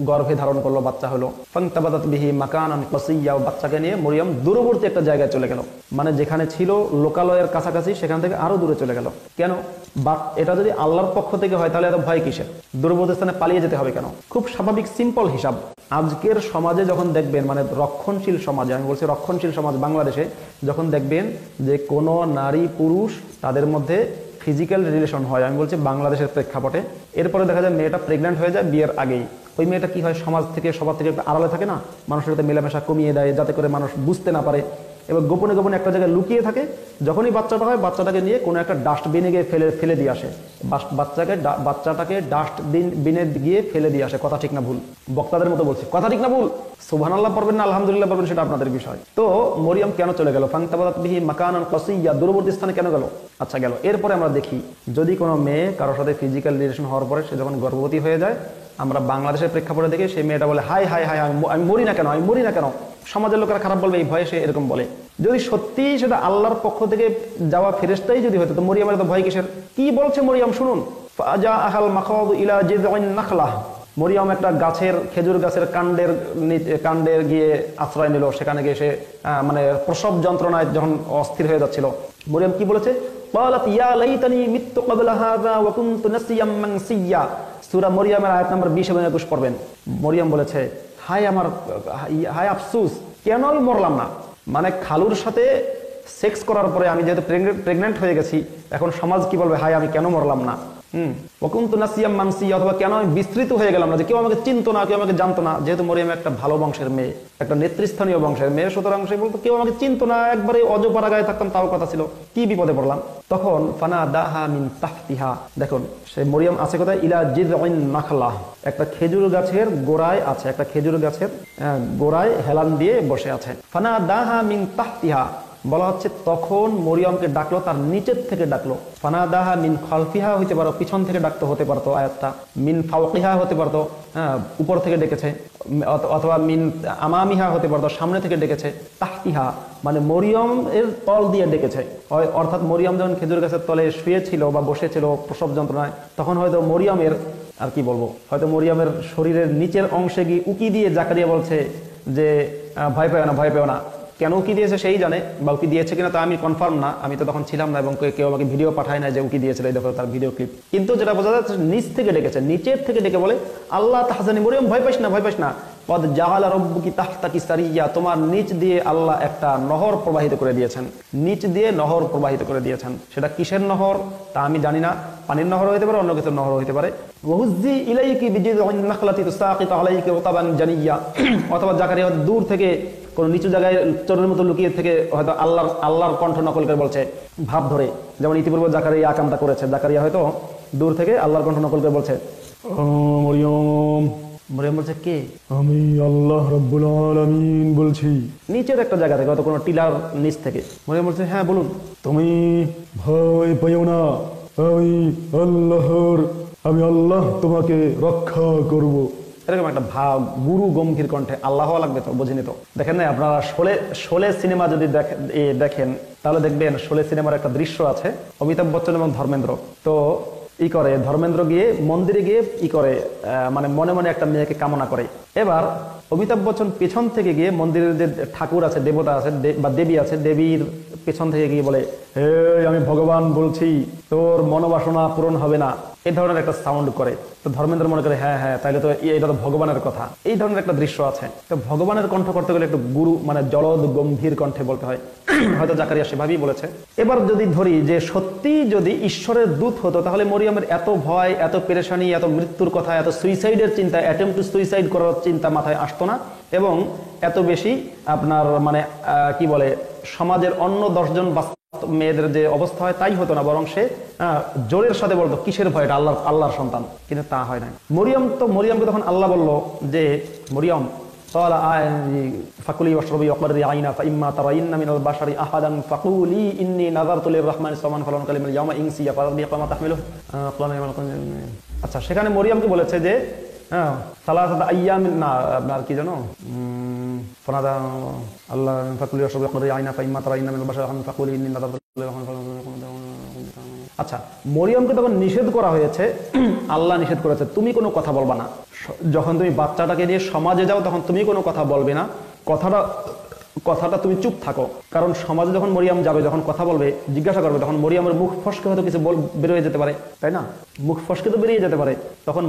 Speaker 2: গর্ভে ধারণ করলো, বাচ্চা হলো। ফান্তাবাদাত বিহি মাকানান কাসিয়্যা, বাচ্চাকে নিয়ে মরিয়ম দূরবর্তী একটা জায়গায় চলে গেল, মানে যেখানে ছিল লোকালয়ের কাছাকাছি সেখান থেকে আরো দূরে চলে গেল। কেন? এটা যদি আল্লাহর পক্ষ থেকে হয় তাহলে এত ভয় কিসের? দূরবর্তী স্থানে পালিয়ে যেতে হবে কেন? খুব স্বাভাবিক সিম্পল হিসাব। আজকের সমাজে যখন দেখবেন, মানে রক্ষণশীল সমাজে, আমি বলছি রক্ষণশীল সমাজ বাংলাদেশে, যখন দেখবেন যে কোনো নারী পুরুষ তাদের মধ্যে ফিজিক্যাল রিলেশন হয়, আমি বলছি বাংলাদেশের প্রেক্ষাপটে, এরপরে দেখা যায় মেয়েটা প্রেগন্যান্ট হয়ে যায় বিয়ের আগেই, ওই মেয়েটা কি হয়, সমাজ থেকে সবার থেকে একটু আড়ালে থাকে না, মানুষের সাথে মেলামেশা কমিয়ে দেয় যাতে করে মানুষ বুঝতে না পারে, এবার গোপনে গোপনে একটা জায়গায় লুকিয়ে থাকে। যখনই বাচ্চাটা হয়, বাচ্চাটাকে নিয়ে কোনো একটা ডাস্টবিনে গিয়ে ফেলে দিয়ে আসে, বাচ্চাটাকে ডাস্টবিনে গিয়ে ফেলে দিয়ে আসে। কথা ঠিক না ভুল? বক্তাদের মতো বলছে, কথা ঠিক না ভুল? সুবহানাল্লাহ পড়বেন না আলহামদুলিল্লাহ পড়বেন, সেটা আপনাদের বিষয়। তো মরিয়ম কেন চলে গেল? ফান্তাবাদাত বিহি মাকানান কাসিয়্যা, দূরবর্তী স্থানে কেন গেল? আচ্ছা গেল। এরপরে আমরা দেখি, যদি কোনো মেয়ে কারোর সাথে ফিজিক্যাল রিলেশন হওয়ার পরে সে যখন গর্ভবতী হয়ে যায়, আমরা বাংলাদেশের প্রেক্ষাপটে দেখি সেই মেয়েটা বলে হাই হাই হাই, আমি মরি না কেন? সমাজের লোকেরা খারাপ বলবে, এই ভয়ে সে এরকম বলে। যদি সত্যি সেটা আল্লাহর পক্ষ থেকে যাওয়া ফেরেশতাই যদি হতো, তো মরিয়মের তো ভয় কিসের? কি বলছে মরিয়ম শুনুন। ফাজা আহাল মাখাদু ইলা জিযইন নাখলাহ, মরিয়ম একটা খেজুর গাছের কাণ্ডের গিয়ে আশ্রয় নিল। সেখানে গিয়ে সে মানে প্রসব যন্ত্রণায় যখন অস্থির হয়ে যাচ্ছিল, মরিয়ম কি বলেছে? ক্বালাত ইয়া লাইতানি মিততু ক্বাবলা হাযা ওয়া কুনতু নাসিয়াম মানসিয়্যা, সূরা মরিয়মের আয়াত নাম্বার 20 এবং 21 পড়বেন। মরিয়ম বলেছে, হায় আফসোস, কেন আমি মরলাম না? মানে খালুর সাথে সেক্স করার পরে আমি যেহেতু প্রেগন্যান্ট হয়ে গেছি, এখন সমাজ কি বলবে, হায় আমি কেন মরলাম না? ওয়াকুনতু নাসিয়াম মানসিয়্যা, অথবা কেন আমি বিস্তৃত হয়ে গেলাম না, যে কেউ আমাকে চিনতো না, কেউ আমাকে জানতো না। যেহেতু মরিয়ম একটা ভালো বংশের মেয়ে, একটা নেতৃস্থানীয় বংশের মেয়ে, সুতরাং সে বলতো কেউ আমাকে চিনতো না, একবারে অজপাড়া গায়ে থাকতাম তাও কথা ছিল, কি বিপদে পড়লাম। তখন ফানাদাহা মিন তাহতিহা, দেখুন সে মরিয়ম আছে কোথায়? ইলা জিযইন নাখলাহ, একটা খেজুর গাছের গোড়ায় আছে, একটা খেজুর গাছের গোড়ায় হেলান দিয়ে বসে আছে। ফানাদাহা মিন তাহতিহা, বলা হচ্ছে তখন মরিয়মকে ডাকলো, তার নিচের থেকে ডাকলো। ফানাদাহা মিন খালফিহা হইতে পারো, পিছন থেকে ডাকতে হতে পারতো আয়াতটা, মিন ফাওকিহা হতে পারতো, উপর থেকে ডেকেছে, অথবা মিন আমামিহা হতে পারতো, সামনে থেকে ডেকেছে। তাহতিহা মানে মরিয়ম এর তল দিয়ে ডেকেছে, অর্থাৎ মরিয়ম যখন খেজুর গাছের তলে শুয়েছিল বা বসেছিল প্রসব যন্ত্রণায়, তখন হয়তো মরিয়মের আর কি বলবো, হয়তো মরিয়মের শরীরের নিচের অংশে গিয়ে উকি দিয়ে জাকারিয়া বলছে যে ভয় পেও না। কেন উকি দিয়েছে সেই জানে, বা উকি দিয়েছে কিনা তা আমি কনফার্ম না, আমি তো তখন ছিলাম না, এবং কেউ আমাকে ভিডিও পাঠায় না যে উকি দিয়েছিল, এই দেখো তার ভিডিও ক্লিপ। কিন্তু যেটা বোঝা যাচ্ছে নিচ থেকে ডেকেছে, নিচের থেকে ডেকে বলে আল্লাহ তাহজানি, মরিয়ম ভয় পাইস না, কদ জাআলা রাব্বুকি তাহতাকি সারিয়্যা, তোমার নিচ দিয়ে আল্লাহ একটা নহর প্রবাহিত করে দিয়েছেন, নিচ দিয়ে নহর প্রবাহিত করে দিয়েছেন। সেটা কিসের নহর তা আমি জানি না, পানির নহর হতে পারে, অন্য কিছুর নহর হতে পারে। ওয়াহুজ্জি ইলাইকি বিজিযইন নাখলাতি তুসাকিতু আলাইকি রতাবান জানিয়্যা, অথবা জাকারিয়া দূর থেকে কোন নিচু জায়গায় চোরের মতো লুকিয়ে থেকে হয়তো আল্লাহর কণ্ঠ নকল করে বলছে, ভাব ধরে, যেমন ইতিপূর্বে জাকারিয়া আকামটা করেছে। জাকারিয়া হয়তো দূর থেকে আল্লাহর কণ্ঠ নকল করে বলছে, মরিয়ম বলছে কে? আমি আল্লাহ রাব্বুল আলামিন বলছি, নিচের একটা জায়গা থেকে, হয়তো কোনো টিলার নিচ থেকে। মরিয়ম বলছে, হ্যাঁ বলুন। তুমি ভয় পেও না, আমি আল্লাহ তোমাকে রক্ষা করব, এরকম একটা ভাব গুরু গম্ভীর কণ্ঠে। আল্লাহ লাগবে তো, বুঝিনি তো? দেখেন না আপনারা শোলে সিনেমা যদি দেখেন তাহলে দেখবেন শোলে সিনেমার একটা দৃশ্য আছে, অমিতাভ বচ্চন এবং ধর্মেন্দ্র। তো ধর্মেন্দ্র গিয়ে মন্দিরে গিয়ে মানে মনে মনে একটা মেয়েকে কামনা করে। এবার অমিতাভ বচ্চন পেছন থেকে গিয়ে মন্দিরের যে ঠাকুর আছে, দেবতা আছে বা দেবী আছে, দেবীর পেছন থেকে গিয়ে বলে, হে আমি ভগবান বলছি তোর মনোবাসনা পূরণ হবে না, এই ধরনের একটা সাউন্ড করে। তো ধর্মেন্দ্র মনে করে হ্যাঁ হ্যাঁ তাইলে তো এটা তো ভগবানের কথা, এই ধরনের একটা দৃশ্য আছে। তো ভগবানের কণ্ঠ করতে গেলে একটু গুরু মানে জলদ গম্ভীর কণ্ঠে বলতে হয়, হয়তো জাকারিয়া সেভাবেই বলেছে। এবার যদি ধরি যে সত্যি যদি ঈশ্বরের দূত হতো, তাহলে মরিয়মের এত ভয়, এত পেরেশানি, এত মৃত্যুর কথা, এত সুইসাইডের চিন্তা, অ্যাটেম্প টু সুইসাইড করার চিন্তা মাথায় আসতো না, এবং এত বেশি আপনার মানে কি বলে সমাজের অন্য 10 জন মেয়েদের যে অবস্থা হয় তাই হতো না, বরং সে জোরের সাথে বলতো কিসের ভয়, এটা আল্লাহর সন্তান। কিন্তু তা হয় নাই। মরিয়মকে তখন আল্লাহ বলল যে মরিয়ম ফাকুলি ওয়াশরাবি ওয়াকরি আইনা ফাইম্মা তারাইন্না মিনাল বাশারি আহাদান ফাকুলি ইন্নী নাযারতু লিররহমানি সাওমান ফালান কালিমাল ইয়াওমা ইনসিয়া ফারাবি কামা তাহমিলু। আচ্ছা, সেখানে মরিয়মকে বলেছে যে সালাসাত আইয়াম, না আপনার কি জানো ফনাদা আল্লাহ ফাকুলি ওয়াশরাবি ওয়াকরি আইনা ফাইম্মা তারাইন্না মিনাল বাশারি আহাদান ফাকুলি ইন্নী নাযারতু লিররহমানি সাওমান। আচ্ছা, মরিয়মকে তখন নিষেধ করা হয়েছে, আল্লাহ নিষেধ করেছে তুমি কোনো কথা বলবা না। যখন তুমি বাচ্চাটাকে নিয়ে সমাজে যাও তখন তুমি কোনো কথা বলবে না, কথাটা তুমি চুপ থাকো। কারণ সমাজে যখন মরিয়ম যাবে, যখন কথা বলবে, জিজ্ঞাসা করবে, তখন মরিয়মের মুখ ফসকে হয়তো কিছু বেরিয়ে যেতে পারে, তাই না? মুখ ফসকে তো বেরিয়ে যেতে পারে। তখন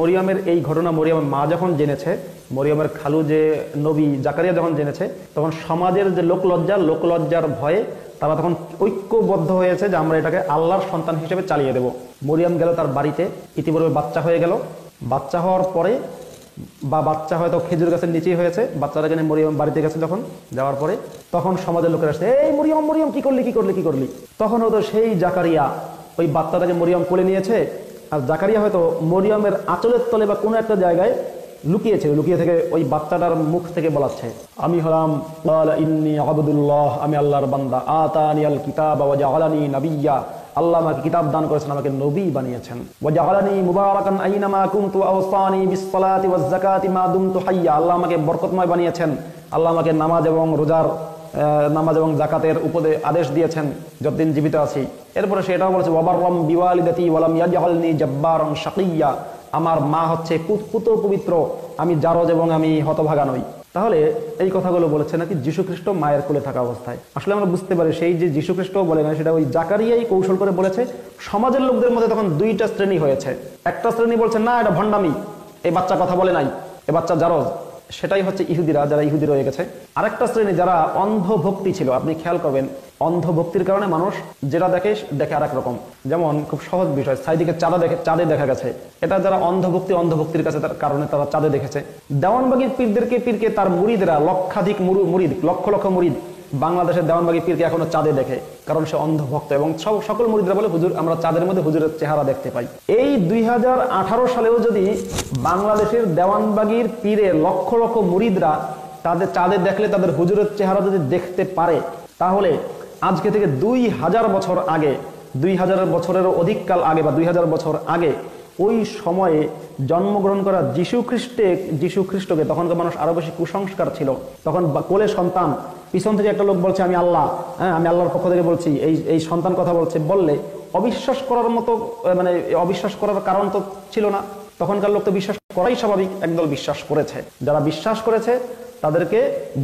Speaker 2: মরিয়মের এই ঘটনা মরিয়মের মা যখন জেনেছে, মরিয়মের খালু যে নবী জাকারিয়া যখন জেনেছে, তখন সমাজের যে লোকলজ্জার ভয়ে তারা তখন ঐক্যবদ্ধ হয়েছে যে আমরা এটাকে আল্লাহর সন্তান হিসেবে চালিয়ে দেব। মরিয়ম গেল তার বাড়িতে, ইতিপূর্বে বাচ্চা হয়ে গেল। বাচ্চা হওয়ার পরে বা বাচ্চা হয়তো খেজুর গাছের নিচেই হয়েছে, বাচ্চাটাকে নিয়ে মরিয়ম বাড়িতে গেছে, যখন যাওয়ার পরে তখন সমাজের লোকেরা আসছে, এই মরিয়ম কি করলি। তখন হয়তো সেই জাকারিয়া ওই বাচ্চাটাকে মরিয়ম কোলে নিয়েছে, আর জাকারিয়া হয়তো মরিয়মের আঁচলের তলে বা কোনো একটা জায়গায় লুকিয়ে থেকে ওই বাচ্চাটার মুখ থেকে বলাচ্ছে, আমি হলাম ইন্নী আবদুল্লাহ, আমি আল্লাহর বান্দা, আতানিয়াল কিতাবা ওয়া জাআলানি নাবিয়্যা, আল্লাহ আমাকে কিতাব দান করেছেন, আমাকে নবী বানিয়েছেন, ওয়া জাআলানি মুবারাকান আইনামা কুনতু আওসানি বিসসালাতি ওয়াজ যাকাতি মা দুমতু হাইয়া, আল্লাহ আমাকে বরকতময় বানিয়েছেন, আল্লাহ আমাকে নামাজ এবং যাকাতের আদেশ দিয়েছেন যতদিন জীবিত আছি। এরপরে সে এটাও বলেছে ওয়া বাররাম বিওয়ালিদাতি ওয়া লাম ইয়াজআলনি জাব্বারান শাকিয়্যা, আমার মা হচ্ছে পুত পবিত্র, আমি জারজ এবং আমি হতভাগা নই। তাহলে এই কথাগুলো বলেছে নাকি যীশু খ্রিস্ট মায়ের কোলে থাকা অবস্থায়। আসলে আমরা বুঝতে পারি সেই যে যীশু খ্রিস্ট বলে না, সেটা ওই জাকারিয়াই কৌশল করে বলেছে। সমাজের লোকদের মধ্যে তখন 2টা শ্রেণী হয়েছে। একটা শ্রেণী বলছে না এটা ভণ্ডামি, এই বাচ্চা কথা বলে নাই, এ বাচ্চা জারজ, সেটাই হচ্ছে ইহুদিরা, যারা ইহুদি রয়ে গেছে। আরেকটা শ্রেণী যারা অন্ধভক্তি ছিল। আপনি খেয়াল করবেন অন্ধভক্তির কারণে মানুষ যেটা দেখে আরেক রকম। যেমন খুব সহজ বিষয়, সাইদিকে চাঁদে দেখা গেছে, এটা যারা অন্ধভক্তির কাছে তার কারণে তারা চাঁদে দেখেছে। দেওয়ানবাগীর পীরকে তার মুরিদরা লক্ষাধিক মুরিদ, লক্ষ মুরিদ বাংলাদেশের দেওয়ানবাগী পীরকে এখনো চাঁদে দেখে, কারণ সে অন্ধভক্ত। এবং সকল মুরিদরা বলে হুজুর আমরা চাঁদের মধ্যে হুজুরের চেহারা দেখতে পাই। এই 2018 সালেও যদি বাংলাদেশের দেওয়ানবাগীর পীরে লক্ষ মুরিদরা তাদের চাঁদে দেখলে তাদের হুজুরের চেহারা যদি দেখতে পারে, তাহলে আজকে থেকে 2000 বছর আগে, 2000 বছরেরও অধিককাল আগে বা 2000 বছর আগে ওই সময়ে জন্মগ্রহণ করা যীশু খ্রিস্টকে, তখনকার মানুষ আরো বেশি কুসংস্কার ছিল। তখন কোলে সন্তান, পিছন থেকে একটা লোক বলছে আমি আল্লাহ, আমি আল্লাহর পক্ষ থেকে বলছি, এই সন্তান কথা বললে অবিশ্বাস করার মতো মানে অবিশ্বাস করার কারণ তো ছিল না। তখনকার লোক তো বিশ্বাস করাই স্বাভাবিক। একদল বিশ্বাস করেছে, যারা বিশ্বাস করেছে তাদেরকে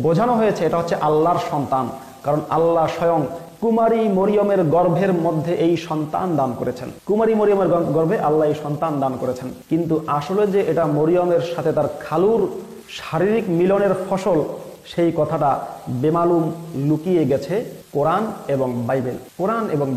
Speaker 2: বোঝানো হয়েছে এটা হচ্ছে আল্লাহর সন্তান, কারণ আল্লাহ স্বয়ং কুমারী মরিয়মের গর্ভের মধ্যে এই সন্তান দান করেছেন। কুমারী মরিয়মের গর্ভে আল্লাহ এই সন্তান দান করেছেন। কিন্তু আসলে যে এটা মরিয়মের সাথে তার খালুর শারীরিক মিলনের ফসল, সেই কথাটা বেমালুম লুকিয়ে গেছে কোরআন এবং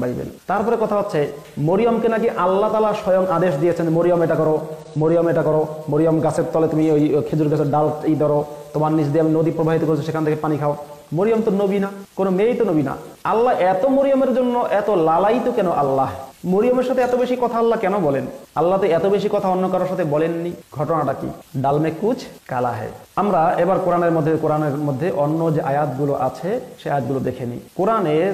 Speaker 2: বাইবেল। তারপরে কথা হচ্ছে মরিয়মকে নাকি আল্লাহ তাআলা স্বয়ং আদেশ দিয়েছেন, মরিয়ম এটা করো, মরিয়ম গাছের তলে তুমি ওই খেজুর গাছের ডাল ধরো, তোমার নিচ দিয়ে আমি নদী প্রবাহিত করছি, সেখান থেকে পানি খাও। মরিয়ম তো নবী না, কোনো মেয়েই তো নবী না। আল্লাহ এত মরিয়মের জন্য এত লালায়িত কেন? আল্লাহ মরিয়মের সাথে এত বেশি কথা আল্লাহ কেন বলেন? আল্লাহ তো এত বেশি কথা অন্য কারোর সাথে বলেননি। ঘটনাটা কি? ডাল মে কুচ কালা হে। আমরা এবার কোরআনের মধ্যে অন্য যে আয়াতগুলো আছে সে আয়াতগুলো দেখে নিই। কোরআনের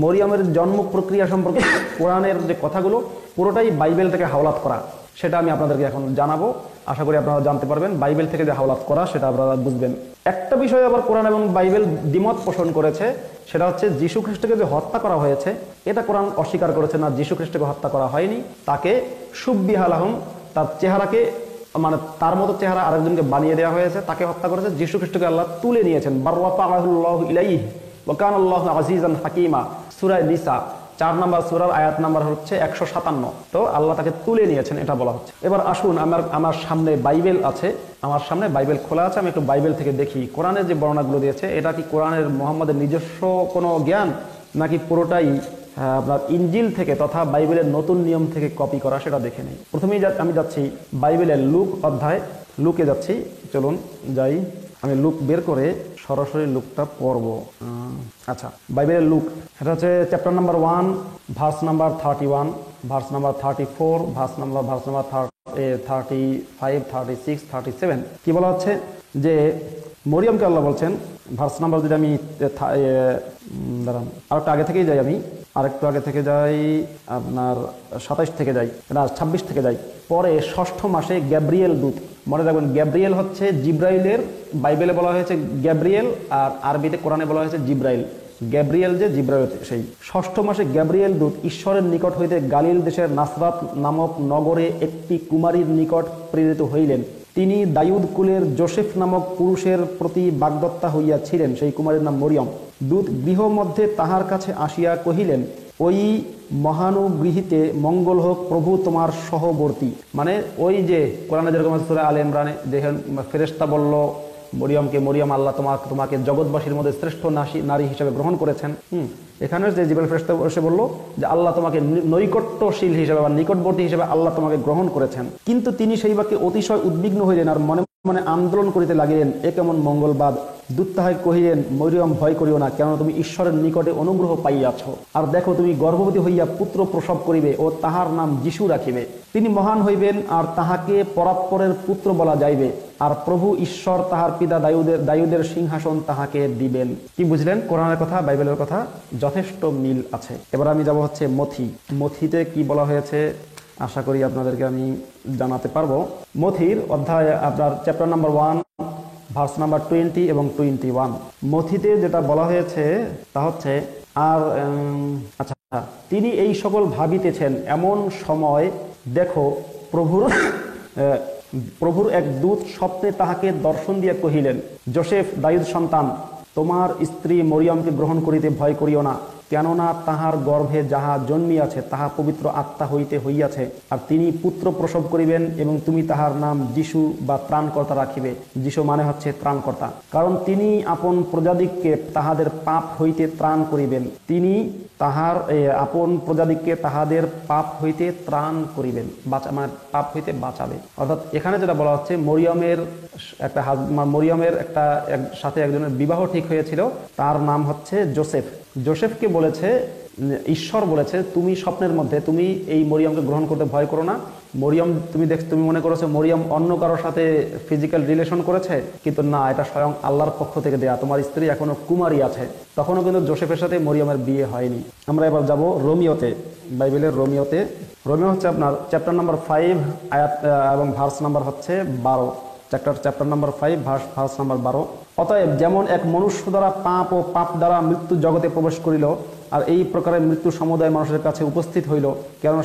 Speaker 2: মরিয়মের জন্ম প্রক্রিয়া সম্পর্কে কোরআনের যে কথাগুলো পুরোটাই বাইবেল থেকে হাওলাত করা, সেটা আমি আপনাদেরকে এখন জানাবো। আশা করি আপনারা জানতে পারবেন। বাইবেল থেকে যে হাওলাত করা সেটা আপনারা বুঝবেন। একটা বিষয় আবার কোরআন এবং বাইবেল দ্বিমত পোষণ করেছে, সেটা হচ্ছে যীশু খ্রিস্টকে যে হত্যা করা হয়েছে, এটা কোরআন অস্বীকার করেছে না, যীশু খ্রিস্টকে হত্যা করা হয়নি। তাকে সুব্বিহালাহুম, তার চেহারাকে মানে তার মতো চেহারা আরেকজনকে বানিয়ে দেওয়া হয়েছে, তাকে হত্যা করেছে। যীশু খ্রিস্টকে আল্লাহ তুলে নিয়েছেন। বাররাফাআহুল্লাহু ইলাইহি ওয়া কানাল্লাহু আজিজান হাকিমা, সূরা নিসা 4 নম্বর সূরার আয়াত নাম্বার হচ্ছে 157। তো আল্লাহ তাকে তুলে নিয়েছেন এটা বলা হচ্ছে। এবার আসুন, আমার সামনে বাইবেল আছে, আমার সামনে বাইবেল খোলা আছে, আমি একটু বাইবেল থেকে দেখি কোরআনের যে বর্ণনাগুলো দিয়েছে এটা কি কোরআনের মোহাম্মদের নিজস্ব কোনো জ্ঞান নাকি পুরোটাই আপনার ইনজিল থেকে তথা বাইবেলের নতুন নিয়ম থেকে কপি করা, সেটা দেখে নেই। প্রথমেই আমি যাচ্ছি বাইবেলের লুক অধ্যায়, লুকে যাচ্ছি, চলুন যাই। আমি লুক বের করে সরাসরি লুকটা পড়ব। আচ্ছা, বাইবেলের লুক, এটা হচ্ছে chapter number 1 verse number 31, verse number 34, verse number 35, 36, 37। কি বলা হচ্ছে যে মরিয়মকে আল্লাহ বলছেন, ভার্স নাম্বার যদি আমি দাঁড়ান আরেকটু আগে থেকেই যাই, আমি আরেকটু আগে থেকে যাই, আপনার 27 থেকে যাই না 26 থেকে যাই। পরে 6ষ্ঠ মাসে গ্যাব্রিয়েল দূত, মনে রাখবেন গ্যাব্রিয়েল হচ্ছে জিব্রাইলের, বাইবেলে বলা হয়েছে গ্যাব্রিয়েল আর আরবিতে কোরআনে বলা হয়েছে জিব্রাইল। গ্যাব্রিয়েল যে জিব্রাইল সেই 6ষ্ঠ মাসে গ্যাব্রিয়েল দূত ঈশ্বরের নিকট হইতে গালিল দেশের নাসরাত নামক নগরে একটি কুমারীর নিকট প্রেরিত হইলেন। তিনি দাউদ কুলের যোসেফ নামক পুরুষের প্রতি বাগদত্তা হইয়াছিলেন, সেই কুমারীর নাম মরিয়ম। দূত গৃহ মধ্যে তাহার কাছে আসিয়া কহিলেন, ওই মহানুগৃহীতে মঙ্গল হোক, প্রভু তোমার সহবর্তী। মানে ওই যে কোরআনে যেরকম সূরা আলে ইমরানে দেখেন ফেরেশতা বলল মরিয়মকে, মরিয়ম আল্লাহ তোমাকে জগৎবাসীর মধ্যে শ্রেষ্ঠ নারী হিসেবে গ্রহণ করেছেন। এখানে যে জিবরাইল ফেরেশতা এসে বলল যে আল্লাহ তোমাকে নৈকট্যশীল হিসেবে বা নিকটবর্তী হিসেবে আল্লাহ তোমাকে গ্রহণ করেছেন। কিন্তু তিনি সেই বাক্যে অতিশয় উদ্বিগ্ন হইলেন আর মনে মনে আন্দোলন করিতে লাগিলেন, এ কেমন মঙ্গলবাদ। দূত তাহাকে কহিলেন, মরিয়ম ভয় করিও না, কেননা তুমি ঈশ্বরের নিকটে অনুগ্রহ পাইয়াছ। আর দেখো, তুমি গর্ভবতী হইয়া পুত্র প্রসব করিবে ও তাহার নাম যিশু রাখিবে। তিনি মহান হইবেন আর তাহাকে পরাৎপরের পুত্র বলা যাইবে। আর প্রভু ঈশ্বর তাহার পিতা দাউদের সিংহাসন তাহাকে দিবেন। কি বুঝলেন? কোরআনের কথা বাইবেলের কথা যথেষ্ট মিল আছে। এবার আমি যাব হচ্ছে মথিতে কি বলা হয়েছে আশা করি আপনাদেরকে আমি জানাতে পারবো। মথির অধ্যায় আপনার চ্যাপ্টার নাম্বার 1 ভার্স নাম্বার 20 এবং 21। মথিতে যেটা বলা হয়েছে তা হচ্ছে আর আচ্ছা, তিনি এই সকল ভাবিতেছেন এমন সময় দেখো প্রভুর এক দূত স্বপ্নে তাহাকে দর্শন দিয়ে কহিলেন, যোসেফ দাউদ সন্তান, তোমার স্ত্রী মরিয়মকে গ্রহণ করিতে ভয় করিও না, কেননা তাহার গর্ভে যাহা জন্মিয়াছে তাহা পবিত্র আত্মা হইতে হইয়াছে। আর তিনি পুত্র প্রসব করিবেন এবং তুমি তাহার নাম যিশু বা ত্রাণকর্তা রাখিবে। যিশু মানে হচ্ছে ত্রাণকর্তা, কারণ তিনি আপন প্রজাদিগকে তাহাদের পাপ হইতে ত্রাণ করিবেন। তিনি তাহার আপন প্রজাদিগকে তাহাদের পাপ হইতে ত্রাণ করিবেন, মানে পাপ হইতে বাঁচাবে। অর্থাৎ এখানে যেটা বলা হচ্ছে মরিয়মের একটা সাথে একজনের বিবাহ ঠিক হয়েছিল, তার নাম হচ্ছে জোসেফ। জোসেফকে বলেছে, ঈশ্বর বলেছে তুমি স্বপ্নের মধ্যে তুমি এই মরিয়মকে গ্রহণ করতে ভয় করো না। মরিয়ম তুমি মনে করেছো মরিয়ম অন্য কারোর সাথে ফিজিক্যাল রিলেশন করেছে, কিন্তু না, এটা স্বয়ং আল্লাহর পক্ষ থেকে দেয়া। তোমার স্ত্রী এখনো কুমারী আছে। তখনও কিন্তু জোসেফের সাথে মরিয়মের বিয়ে হয়নি। আমরা এবার যাব রোমিওতে, বাইবেলের রোমিওতে। রোমিও হচ্ছে আপনার চ্যাপ্টার নাম্বার 5 আয়াত এবং ভার্স নাম্বার হচ্ছে 12। Chapter number 5 verse number 12। অতএব যেমন এক মনুষ্য দ্বারা পাপ ও পাপ দ্বারা মৃত্যু জগতে প্রবেশ করিল, আর এই প্রকারের মৃত্যু সমুদায় মানুষের কাছে উপস্থিত হইল, কেননা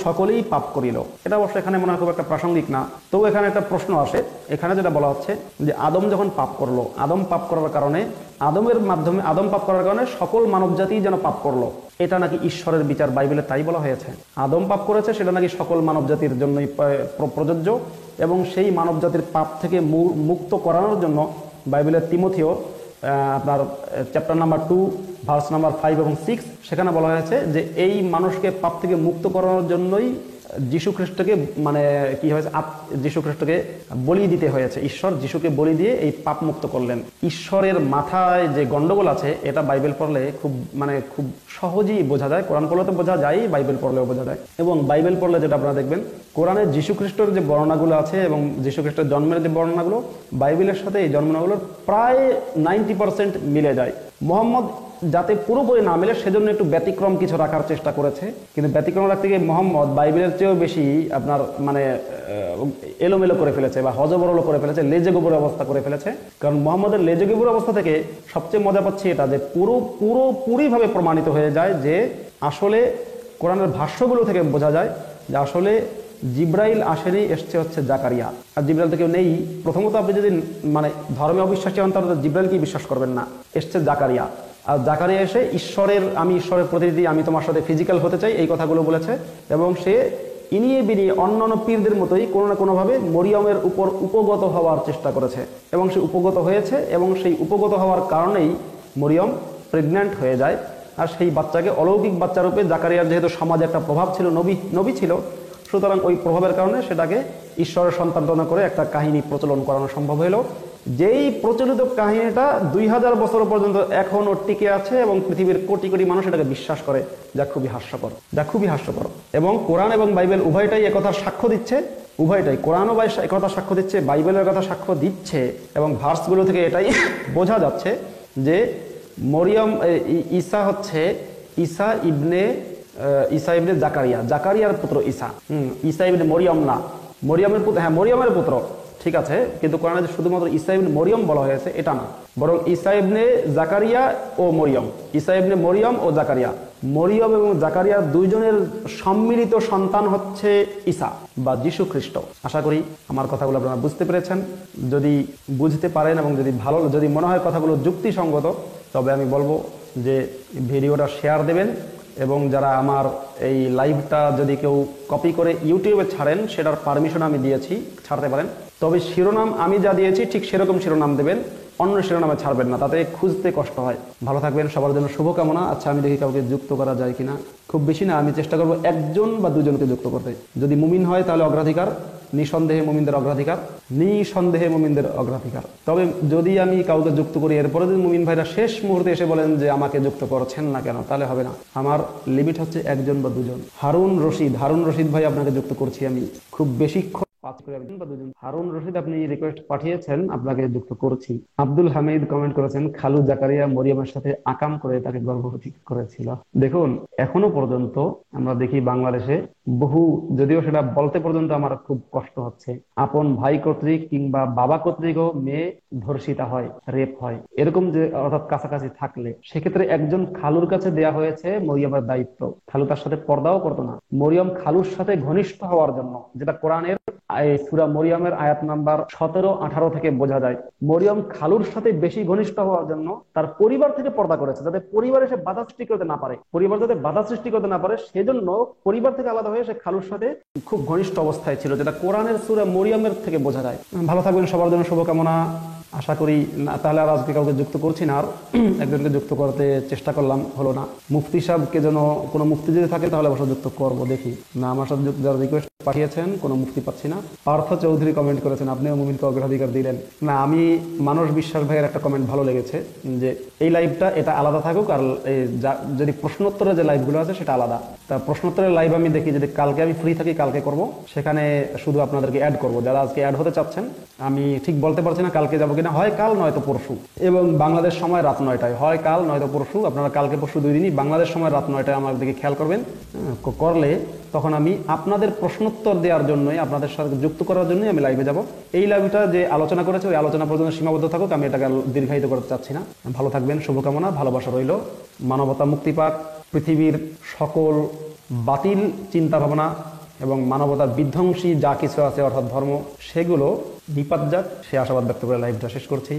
Speaker 2: সকলেই পাপ করিল। এটা অবশ্য এখানে মনে হয় খুব একটা প্রাসঙ্গিক না, তবু এখানে একটা প্রশ্ন আসে। এখানে যেটা বলা হচ্ছে যে আদম যখন পাপ করলো, আদম পাপ করার কারণে আদম পাপ করার কারণে সকল মানবজাতি যেন পাপ করলো, এটা নাকি ঈশ্বরের বিচার। বাইবেলে তাই বলা হয়েছে, আদম পাপ করেছে সেটা নাকি সকল মানবজাতির জন্যই প্রযোজ্য, এবং সেই মানবজাতির পাপ থেকে মুক্ত করানোর জন্য বাইবেলের তিমথিও আপনার চ্যাপ্টার নাম্বার 2 ভার্স নাম্বার 5 এবং 6 সেখানে বলা হয়েছে যে এই মানুষকে পাপ থেকে মুক্ত করানোর জন্যই যীশু খ্রিস্টকে যীশু খ্রিস্টকে বলি দিতে হয়েছে। ঈশ্বর যীশুকে বলি দিয়ে এই পাপ মুক্ত করলেন। ঈশ্বরের মাথায় যে গন্ডগোল আছে এটা বাইবেল পড়লে খুব সহজেই বোঝা যায়। কোরআন পড়লে তো বোঝা যায়, বাইবেল পড়লেও বোঝা যায়। এবং বাইবেল পড়লে যেটা আপনারা দেখবেন, কোরআনে যীশু খ্রিস্টের যে বর্ণনাগুলো আছে এবং যীশু খ্রিস্টের জন্মের যে বর্ণনাগুলো বাইবেলের সাথে এই বর্ণনাগুলোর প্রায় 90% মিলে যায়। মোহাম্মদ যাতে পুরোপুরি না মিলে সেজন্য একটু ব্যতিক্রম কিছু রাখার চেষ্টা করেছে, কিন্তু ব্যতিক্রম রাখতে গিয়ে মোহাম্মদ বাইবেলের চেয়েও বেশি আপনার এলোমেলো করে ফেলেছে বা হজবরল করে ফেলেছে, লেজে গোবর অবস্থা করে ফেলেছে। কারণ মোহাম্মদের লেজে গোবর অবস্থা থেকে সবচেয়ে মজা পাচ্ছি এটা যে পুরোপুরিভাবে প্রমাণিত হয়ে যায় যে আসলে কোরআনের ভাষ্যগুলো থেকে বোঝা যায় যে আসলে জিব্রাইল আসেনি, এসছে হচ্ছে জাকারিয়া। আর জিব্রাইল তো কেউ নেই। প্রথমত আপনি যদি ধর্মে অবিশ্বাসী হন তাহলে জিব্রাইলকেই বিশ্বাস করবেন না, এসছে জাকারিয়া। আর জাকারিয়া এসে আমি ঈশ্বরের প্রতিনিধি, আমি তোমার সাথে ফিজিক্যাল হতে চাই, এই কথাগুলো বলেছে। এবং সে ইনিয়ে বিনিয়ে অন্যান্য পীরদের মতোই কোনো না কোনোভাবে মরিয়মের উপর উপগত হওয়ার চেষ্টা করেছে, এবং সে উপগত হয়েছে, এবং সেই উপগত হওয়ার কারণেই মরিয়ম প্রেগন্যান্ট হয়ে যায়। আর সেই বাচ্চাকে অলৌকিক বাচ্চারূপে জাকারিয়ার যেহেতু সমাজে একটা প্রভাব ছিল, নবী ছিল, সুতরাং ওই প্রভাবের কারণে সেটাকে ঈশ্বরের সন্তান করে একটা কাহিনী প্রচলন করানো সম্ভব হলো। যেই প্রচলিত কাহিনীটা 2000 বছর পর্যন্ত এখনও টিকে আছে এবং পৃথিবীর কোটি কোটি মানুষ এটাকে বিশ্বাস করে, যা খুবই হাস্যকর। এবং কোরআন এবং বাইবেল উভয়টাই একথার সাক্ষ্য দিচ্ছে, উভয়টাই কোরআনও একথা সাক্ষ্য দিচ্ছে, বাইবেলের কথা সাক্ষ্য দিচ্ছে। এবং ভার্সগুলো থেকে এটাই বোঝা যাচ্ছে যে মরিয়ম ঈসা ইবনে জাকারিয়ার পুত্র ঈসা ইবনে মরিয়ম না, মরিয়মের পুত্র, হ্যাঁ মরিয়মের পুত্র, ঠিক আছে, কিন্তু কোরআনে যে শুধুমাত্র ঈসা ইবনে মরিয়ম বলা হয়েছে এটা না, বরং ঈসা ইবনে জাকারিয়া ও মরিয়ম, ঈসা ইবনে মরিয়ম ও জাকারিয়া, মরিয়ম এবং জাকারিয়া দুইজনের সম্মিলিত সন্তান হচ্ছে ঈসা বা যীশু খ্রিস্ট। আশা করি আমার কথাগুলো আপনারা বুঝতে পেরেছেন। যদি বুঝতে পারেন এবং যদি মনে হয় কথাগুলো যুক্তিসঙ্গত, তবে আমি বলবো যে ভিডিওটা শেয়ার দেবেন। এবং যারা আমার এই লাইভটা যদি কেউ কপি করে ইউটিউবে ছাড়েন, সেটার পারমিশন আমি দিয়েছি, ছাড়তে পারেন। তবে শিরোনাম আমি যা দিয়েছি ঠিক সেরকম শিরোনাম দেবেন, অন্য শিরোনামে ছাড়বেন না, তাতে খুঁজতে কষ্ট হয়। ভালো থাকবেন, সবার জন্য শুভকামনা। আচ্ছা, আমি দেখি কাউকে যুক্ত করা যায় কিনা। খুব বেশি না, আমি চেষ্টা করবো 1জন বা 2জনকে যুক্ত করতে। যদি মুমিন হয় তাহলে অগ্রাধিকার, নিঃসন্দেহে মুমিনদের অগ্রাধিকার। তবে যদি আমি কাউকে যুক্ত করি, এরপরে যদি মুমিন ভাইরা শেষ মুহূর্তে এসে বলেন যে আমাকে যুক্ত করছেন না কেন, তাহলে হবে না। আমার লিমিট হচ্ছে 1জন বা 2জন। হারুন রশিদ ভাই, আপনাকে যুক্ত করছি আমি, খুব বেশিক্ষণ, 5 করে 1জন বা 2জন। হারুন রশিদ, আপনি রিকোয়েস্ট পাঠিয়েছেন, আপনাকে যুক্ত করছি। আব্দুল হামিদ কমেন্ট করেছেন, খালু জাকারিয়া মরিয়মের সাথে আকাম করে তাকে গর্ভবতী করেছিল। দেখুন, এখনো পর্যন্ত আমরা দেখি বাংলাদেশে যদিও সেটা বলতে পর্যন্ত আমার খুব কষ্ট হচ্ছে, আপন ভাই কর্তৃক কিংবা বাবা কর্তৃকও মেয়ে ধর্ষিতা হয়, রেপ হয়, এরকম যে অর্থাৎ কাছাকাছি থাকলে সেক্ষেত্রে একজন খালুর কাছে দেয়া হয়েছে মরিয়মের দায়িত্ব। খালু তার সাথে পর্দাও করতো না। মরিয়ম খালুর সাথে ঘনিষ্ঠ হওয়ার জন্য, যেটা কোরআনের সূরা মরিয়মের আয়াত নাম্বার 17-18 থেকে বোঝা যায়, মরিয়ম খালুর সাথে বেশি ঘনিষ্ঠ হওয়ার জন্য তার পরিবার থেকে পর্দা করেছে, যাতে পরিবার এসে বাধা সৃষ্টি করতে না পারে, সেজন্য পরিবার থেকে আলাদা হয়ে সে খালুর সাথে খুব ঘনিষ্ঠ অবস্থায় ছিল, যেটা কোরআনের সূরা মরিয়মের থেকে বোঝা যায়। ভালো থাকবেন, সবার জন্য শুভকামনা। আশা করি না, তাহলে আর আজকে কাউকে যুক্ত করছি না, আর একজনকে যুক্ত করতে চেষ্টা করলাম, হলো না। মুফতি সাহেবকে যেন, কোনো মুফতি যদি থাকে তাহলে অবশ্য যুক্ত করবো, দেখি না। আমার সাথে যারা রিকোয়েস্ট পাঠিয়েছেন কোনো মুফতি পাচ্ছি না। পার্থ চৌধুরী কমেন্ট করেছেন, আপনিও মুমিনকে অগ্রাধিকার দিলেন না। আমি মানস বিশ্বাস ভাইয়ের একটা কমেন্ট ভালো লেগেছে, যে এই লাইভটা এটা আলাদা থাকুক, আর যদি প্রশ্নোত্তরের যে লাইভগুলো আছে সেটা আলাদা। তা প্রশ্নোত্তরের লাইভ আমি দেখি, যদি কালকে আমি ফ্রি থাকি কালকে করব, সেখানে শুধু আপনাদেরকে অ্যাড করব, যারা আজকে অ্যাড হতে চাচ্ছেন। আমি ঠিক বলতে পারছি না কালকে যাবো কিনা, হয় কাল নয়তো পরশু, এবং বাংলাদেশ সময় রাত 9টায়, হয় কাল নয়তো পরশু। আপনারা কালকে পরশু 2 দিনই, বাংলাদেশ সময় রাত 9টায় আমার দিকে খেয়াল করবেন। করলে তখন আমি আপনাদের প্রশ্নোত্তর দেওয়ার জন্যই, আপনাদের সাথে যুক্ত করার জন্যই আমি লাইভে যাব। এই লাইভটা যে আলোচনা করেছে ওই আলোচনা পর্যন্ত সীমাবদ্ধ থাকুক, আমি এটাকে দীর্ঘায়িত করতে চাচ্ছি না। ভালো থাকবেন, শুভকামনা, ভালোবাসা রইল। মানবতা মুক্তি পাক, পৃথিবীর সকল বাতিল চিন্তা ভাবনা এবং মানবতার বিধ্বংসী যা কিছু আছে অর্থাৎ ধর্ম, সেগুলো নিপাত যাক, সে আশাবাদ ব্যক্ত করে লাইভটা শেষ করছি।